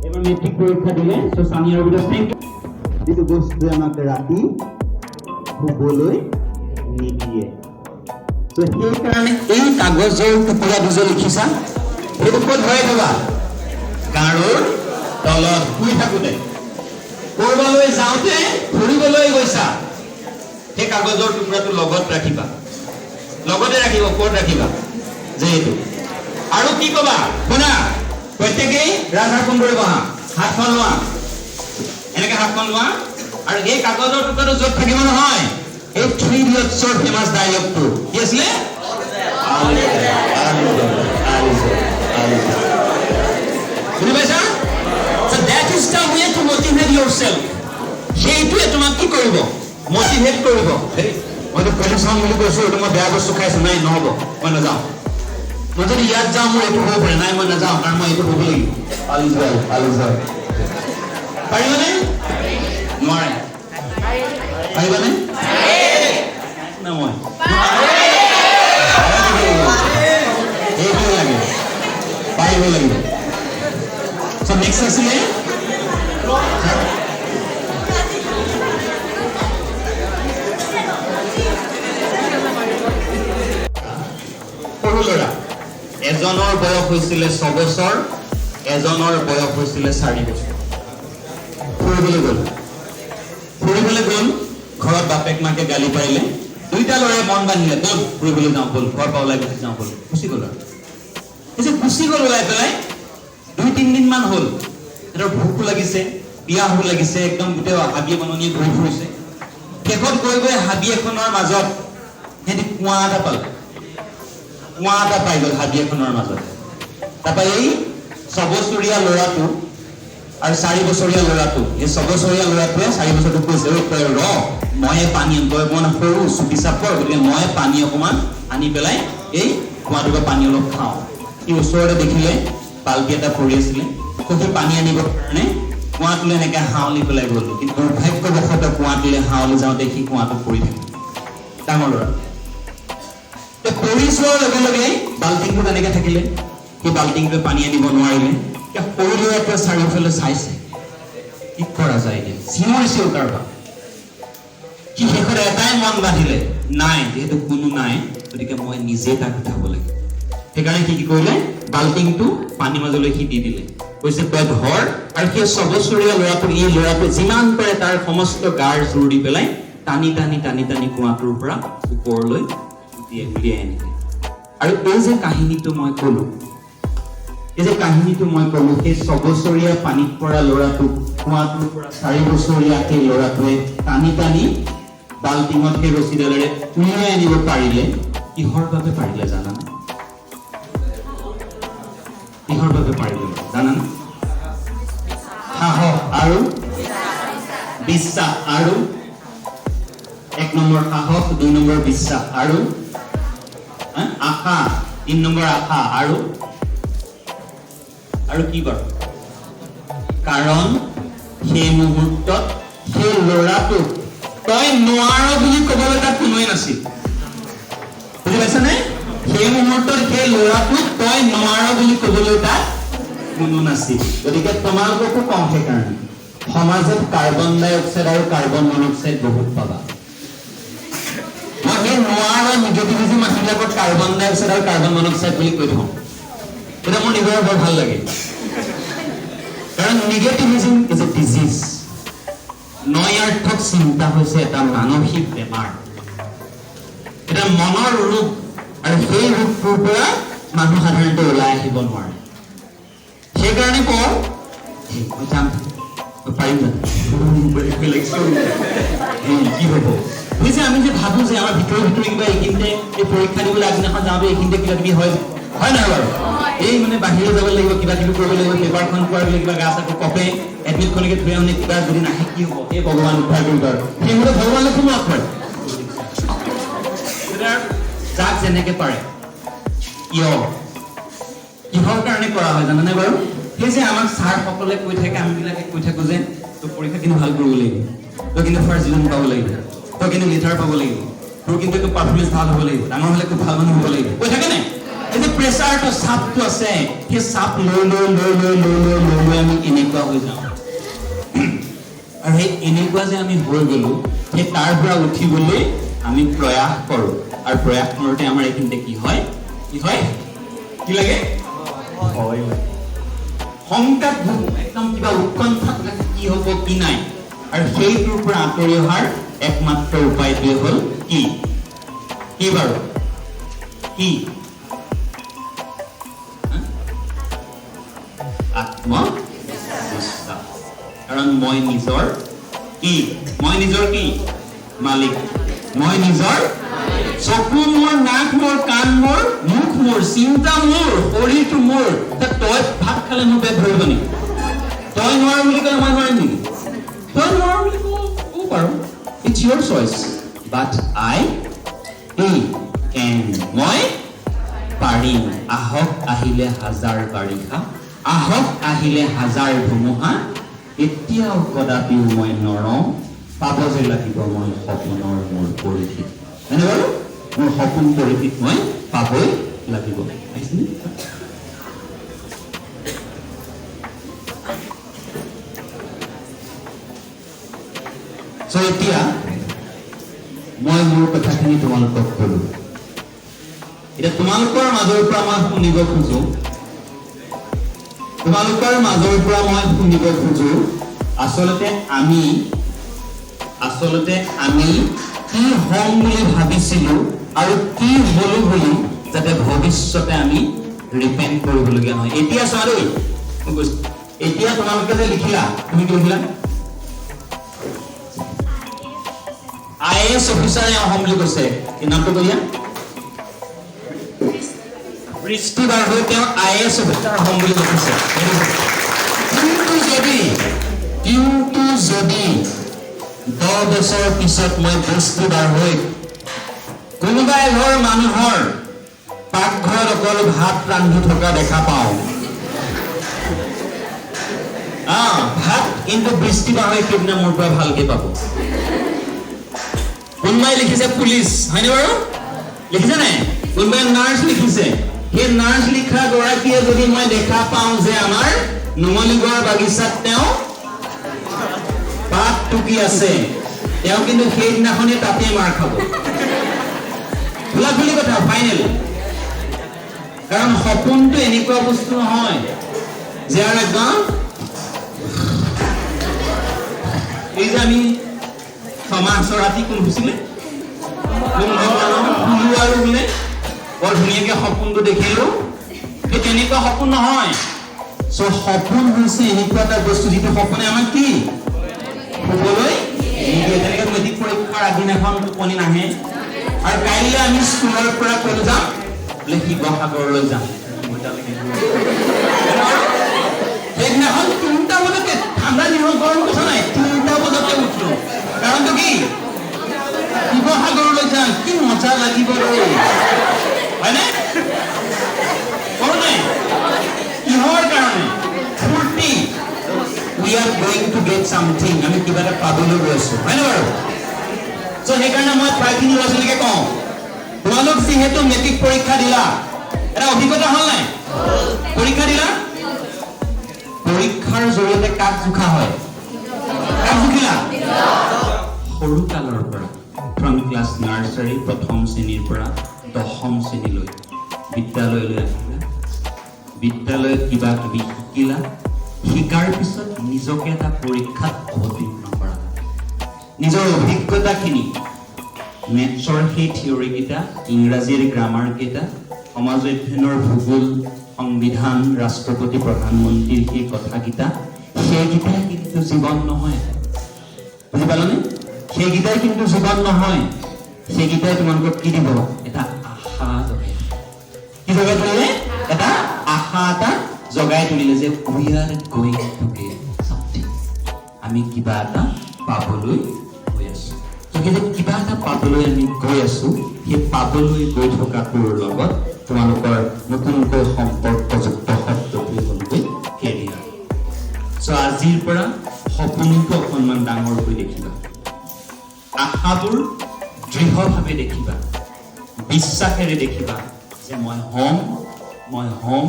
এবাৰ মেট্ৰিক পৰীক্ষা দিলে চ' সানিয়া উইথ থেংক ইউ যিটো বস্তুৱে আমাক ৰাতি শুবলৈ নিদিয়ে তো সেইকাৰণে এই কাগজৰ টুকুৰা দুজ লিখিছা সেইটো ক'ত ভৰাই থবা গাৰুৰ তলত শুই থাকোঁতে ক'ৰবালৈ যাওঁতে ফুৰিবলৈ গৈছা সেই কাগজৰ টুকুৰাটো লগত ৰাখিবা লগতে ৰাখিব ক'ত ৰাখিবা যে এইটো আৰু কি ক'বা শুনা প্ৰত্যেকেই ৰাজহাখন কৰিব আহা হাতখন লোৱা এনেকৈ হাতখন লোৱা আৰু এই কাগজৰ টুকুৰাটো য'ত থাকিব নহয় এই 3 ইডিয়টছৰ ফেমাছ ডায়লগটো কি আছিলে yourself. সেইটোৱে তোমাক কি কৰিব মোটিভেট কৰিব এই মইতো ফিল্ম চাম বুলি কৈছো এইটো মই বেয়া বস্তু খাইছো নাই নহ'ব মই নাযাওঁ মই যদি ইয়াত যাওঁ মোৰ এইটো হ'ব পাৰে নাই মই নাযাওঁ কাৰণ মই এইটো হ'ব লাগিব আলোচনা পাৰিবনে নোৱাৰে পাৰিবনে না মই এইটো লাগে পাৰিব লাগিব so next আছিলে সৰু ল'ৰা এজনৰ বয়স হৈছিলে 6 বছৰ এজনৰ বয়স হৈছিলে 4 বছৰ ফুৰিবলৈ গ'ল ঘৰত বাপেক মাকে গালি পাৰিলে দুইটা ল'ৰাই মন বান্ধিলে বল ফুৰিবলৈ যাওঁ বল ঘৰ পৰা ওলাই গুচি যাওঁ বল গুচি গ'ল আৰু গুচি গ'ল ওলাই পেলাই 2-3 দিন মান হ'ল এটাৰ ভোক লাগিছে বিয়া হ'ব লাগিছে একদম গোটেই হাবি বননি ঘূৰি ফুৰিছে শেষত গৈ গৈ হাবি এখনৰ মাজত সিহঁতি কুঁৱা এটা পালে কুঁৱা এটা পাই গ'ল হাবি এখনৰ মাজত তাৰপৰা এই 6 বছৰীয়া ল'ৰাটো আৰু 4 বছৰীয়া ল'ৰাটো এই 6 বছৰীয়া ল'ৰাটোৱে 4 বছৰটো কৈছে ঐ তই ৰ মই পানী তই মই সৰু চুটি চাপৰ গতিকে মই পানী অকণমান আনি পেলাই এই কুঁৱাটোৰ পৰা পানী অলপ খাওঁ সি ওচৰতে দেখিলে বাল্টি এটা পৰি আছিলে সেই পানী আনিবৰ কাৰণে কুঁৱাটোলৈ এনেকৈ হাওলি পেলাই গ'ল কিন্তু দুৰ্ভাগ্যবশতঃ কুঁৱাটোলৈ হাওলি যাওঁতে সি কুঁৱাটো পৰি থাকে ডাঙৰ ল'ৰা পৰি যোৱাৰ লগে লগে বাল্টিংটো তেনেকৈ থাকিলে সেই বাল্টিংটোৱে পানী আনিব নোৱাৰিলে সৰু ল'ৰাটোৱে চাৰিওফালে চাইছে কি কৰা যায় এতিয়া চিঞৰিছেও কাৰোবাৰ সি শেষত এটাই মন বান্ধিলে নাই যিহেতু কোনো নাই গতিকে মই নিজে তাক উঠাব লাগে সেইকাৰণে সি কি কৰিলে বাল্টিংটো পানী মাজলৈ সি দি দিলে কৈছে তই ধৰ আৰু সেই 6 বছৰীয়া ল'ৰাটোক এই ল'ৰাটোৱে যিমান পাৰে তাৰ সমস্ত গাৰ জোৰ দি পেলাই টানি টানি টানি টানি কুঁৱাটোৰ পৰা ওপৰলৈ উলিয়াই আনিলে আৰু এই যে কাহিনীটো মই ক'লো সেই 6 বছৰীয়া পানীত পৰা ল'ৰাটোক কুঁৱাটোৰ পৰা 4 বছৰীয়া সেই ল'ৰাটোৱে টানি টানি বাল্টিঙত সেই ৰছীডালেৰে উলিয়াই আনিব পাৰিলে কিহৰ বাবে পাৰিলে জানানে জানানে সাহস আৰু বিশ্বাস আৰু 1 নম্বৰ সাহস 2 নম্বৰ বিশ্বাস আৰু আশা 3 নম্বৰ আশা আৰু কি বাৰু কাৰণ সেই মুহূৰ্তত সেই ল'ৰাটোক তই নোৱাৰ বুলি ক'বলৈ তাত কোনোৱে নাছিল বুজি পাইছানে সেই মুহূৰ্তত সেই ল'ৰাটোক তই নোৱাৰ বুলি ক'বলৈ তাত কোনো নাছিল গতিকে তোমালোককো কওঁ সেইকাৰণে সমাজত কাৰ্বন ডাই অক্সাইড আৰু কাৰ্বন মনক্সাইড বহুত পাবা মই সেই নোৱাৰ নিগেটিভিজি মানুহবিলাকক কাৰ্বন ডাই অক্সাইড আৰু কাৰ্বন মনক্সাইড বুলি কৈ থওঁ এটা মোৰ নিজৰ বৰ ভাল লাগে কাৰণ নিগেটিভিজম ইজ এ ডিজিজ নয়াৰ্থক চিন্তা হৈছে এটা মানসিক বেমাৰ এটা মনৰ ৰোগ আৰু সেই ৰোগটোৰ পৰা মানুহ সাধাৰণতে ওলাই আহিব নোৱাৰে সেইকাৰণে কওঁ মই যাম পাৰিম কি হ'ব বুজিছে আমি যে ভাবো যে আমাৰ ভিতৰে কিবা এইখিনিতে এই পৰীক্ষা দিবলৈ আগদিনাখন যাওঁতে এইখিনিতে কিবা কিবি হয় নাই বাৰু এই মানে বাহিৰে যাব লাগিব কিবা কিবি কৰিব লাগিব পেপাৰখন পোৱাৰ বোলে কিবা গা চাকো কপে এডমিটখনকে থৈ আহোঁতে কিবা যদি নাহে কি হ'ব এই ভগৱান উদ্ধাৰ কৰিব আৰু সেইমতে ভগৱানে কোনো আখৰ যাক যেনেকে পাৰে কিহৰ কাৰণে কৰা হয় জানানে বাৰু সেই যে আমাক ছাৰসকলে কৈ থাকে আমিবিলাকে কৈ থাকো যে তোৰ পৰীক্ষা কিন্তু ভাল কৰিব লাগিব তই কিন্তু ফাৰ্ষ্ট ডিভিজন পাব লাগিব তই কিন্তু লিটাৰ পাব লাগিব তোৰ কিন্তু একো পাৰফৰ্মেঞ্চ ভাল হ'ব লাগিব ডাঙৰ হ'লে খুব ভাল মানুহ হ'ব লাগিব কৈ থাকে নে এই যে প্ৰেছাৰটো চাপটো আছে সেই চাপ লৈ আমি এনেকুৱা হৈ যাওঁ আৰু সেই এনেকুৱা যে আমি হৈ গ'লো সেই তাৰ পৰা উঠিবলৈ আমি প্ৰয়াস কৰোঁ আৰু প্ৰয়াস কৰোঁতে আমাৰ এইখিনিতে কি হয় কি লাগে সংকাত একদম কিবা উৎকণ্ঠাত লাগে কি হ'ব কি নাই আৰু সেইটোৰ পৰা আঁতৰি অহাৰ একমাত্ৰ উপায়টোৱে হ'ল কি বাৰু কি আত্মবিশ্বাস কাৰণ মই নিজৰ কি মালিক মই নিজৰ চকু মোৰ নাক মোৰ কাণ মোৰ মুখ মোৰ চিন্তা মোৰ শৰীৰটো মোৰ তই ভাত খালে মোৰ পেট ভৰিব নেকি তই নোৱাৰ বুলি ক'লে মই নোৱাৰিম নেকি নোৱাৰো বুলি ক'ব পাৰোঁ, it's your choice, but I can, মই পাৰিম। আহক আহিলে হাজাৰ বাৰিষা, আহক আহিলে হাজাৰ ধুমুহা, এতিয়াও কদাপিও মই নৰওঁ, পাব যে লাগিব মই সপোনৰ মোৰ পৰিশীত। হয়নে বাৰু? মোৰ সপোন পৰিশীত মই পাবই লাগিব। আহিছেনে? চ' এতিয়া মই মোৰ কথাখিনি তোমালোকক ক'লো। এতিয়া তোমালোকৰ মাজৰ পৰা মই শুনিব খোজো, আচলতে আমি কি হ'ম বুলি ভাবিছিলো আৰু কি হলো বুলি যাতে ভৱিষ্যতে আমি ৰিপেণ্ট কৰিবলগীয়া নহয়। এতিয়া চোৱা দেই, এতিয়া তোমালোকে যে লিখিলা, তুমি কি লিখিলা? IAS অফিচাৰ হ'ম বুলি কৈছে, কি নামটো কৈয়া? বৃষ্টি বাৰৈ তেওঁ IAS অফিচাৰ হ'ম বুলি কৈছে। কিন্তু যদি 10 বছৰ পিছত মই বৃষ্টি বাৰৈ কোনোবা এঘৰ মানুহৰ পাকঘৰত অকল ভাত ৰান্ধি থকা দেখা পাওঁ, ভাত কিন্তু বৃষ্টি বাৰৈ সেইদিনা মোৰ পৰা ভালকে পাব। কোনোবাই লিখিছে পুলিচ, হয়নে বাৰু? লিখিছে নাই? কোনোবাই নাৰ্ছ লিখিছে, সেই নাৰ্ছ লিখা গৰাকীয়ে যদি মই দেখা পাওঁ যে আমাৰ নুমলীগড় বাগিচাত তেওঁ পাত টুকি আছে, তেওঁ কিন্তু সেইদিনাখনেই তাতেই মাৰ খাব। খোলাখুলি কথা, ফাইনেল। কাৰণ সপোনটো এনেকুৱা বস্তু নহয় যে আৰু একদম এই যে আমি সমাজৰ ৰাতি কোন হৈছিলে আৰু বোলে বৰ ধুনীয়াকে সপোনটো দেখিলো, সেই তেনেকুৱা সপোন নহয়। চ' সপোন হৈছে এনেকুৱা এটা বস্তু যিটো সপোনে আমাক কি শুবলৈ নিদিয়ে। তেনেকে মেট্ৰিক পৰীক্ষাৰ আগদিনাখন টোপনি নাহে, আৰু কাইলৈ আমি স্কুলৰ পৰা ক'লৈ যাম বোলে শিৱসাগৰলৈ যাম, সেইদিনাখন 3টা বজাতে, ঠাণ্ডা দিনৰ গৰম কথা নাই, 3টা বজাতে উঠিলো। কাৰণটো কি? শিৱসাগৰলৈ যাম, কি মজা লাগিব হয়নে? কৰো নাই? কিহৰ কাৰণে? ফূৰ্তি। We are going to get something, আমি কিবা এটা পাবলৈ গৈ আছো, হয়নে বাৰু? চ' সেইকাৰণে মই প্ৰায়খিনি ল'ৰা ছোৱালীকে কওঁ, তোমালোক যিহেতু মেট্ৰিক পৰীক্ষা দিলা, এটা অভিজ্ঞতা হ'ল নাই? পৰীক্ষা দিলা, পৰীক্ষাৰ জৰিয়তে কাক জোখা হয়? কাক জুখিলা? সৰু কালৰ পৰা, ফ্ৰম ক্লাছ নাৰ্চাৰী, 1ম শ্ৰেণীৰ পৰা 10ম শ্ৰেণীলৈ বিদ্যালয়লৈ আহিলা, বিদ্যালয়ত কিবা কিবি শিকিলা, শিকাৰ পিছত নিজকে এটা পৰীক্ষাত অৱতীৰ্ণ কৰা, নিজৰ অভিজ্ঞতাখিনি, মেথছৰ সেই থিয়ৰীকেইটা, ইংৰাজীৰ গ্ৰামাৰকেইটা, সমাজ অধ্যয়নৰ ভূগোল, সংবিধান, ৰাষ্ট্ৰপতি, প্ৰধানমন্ত্ৰীৰ সেই কথাকেইটা, সেইকেইটাই কিন্তু জীৱন নহয়। বুজি পালানে? সেইকেইটাই কিন্তু জীৱন নহয়। সেইকেইটাই তোমালোকক কি দিব? এটা আশা জগাই। কি জগাই তুলিলে? এটা আশা এটা জগাই তুলিলে যে we are going to get something, আমি কিবা এটা পাবলৈ গৈ আছো। গতিকে কিবা এটা পাবলৈ আমি গৈ আছো, সেই পাবলৈ গৈ থকাটোৰ লগত তোমালোকৰ নতুনকৈ সম্পৰ্কযুক্ত শব্দটোৱে হ'লগৈ কেৰিয়াৰ। চ' আজিৰ পৰা সপোনটো অকণমান ডাঙৰকৈ দেখিবা, আশাবোৰ দৃঢ়ভাৱে দেখিবা, বিশ্বাসেৰে দেখিবা যে মই হ'ম, মই হ'ম,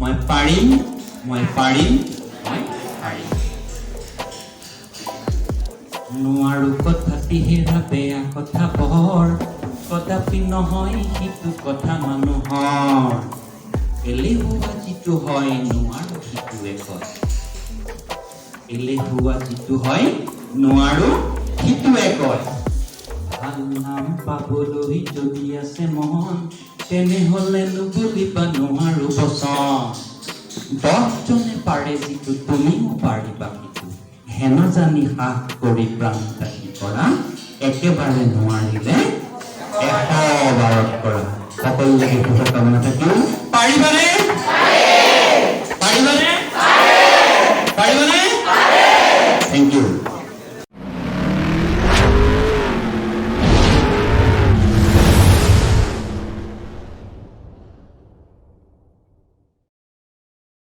মই পাৰিম, মই পাৰিম, মই পাৰিম। নোৱাৰো কথাটি হেৰা বেয়া কথা বৰ, কদাপি নহয় সিটো কথা মানুহৰ, এলেহুৱা যিটো হয় নোৱাৰো সিটোৱে কয়, এলেহুৱা যিটো হয় নোৱাৰো সিটোৱে কয়। ভাল নাম পাবলৈ যদি আছে মন, তেনেহলে নুবুলিবা নোৱাৰো বচন, 10জনে পাৰে যিটো তুমিও পাৰিবা সিটো, হেন জানি সাহ কৰি প্ৰাণ ত্যাগী কৰা, একেবাৰে নোৱাৰিলে 100 বাৰত কৰা। সকলোকে শুভকামনা থাকিল।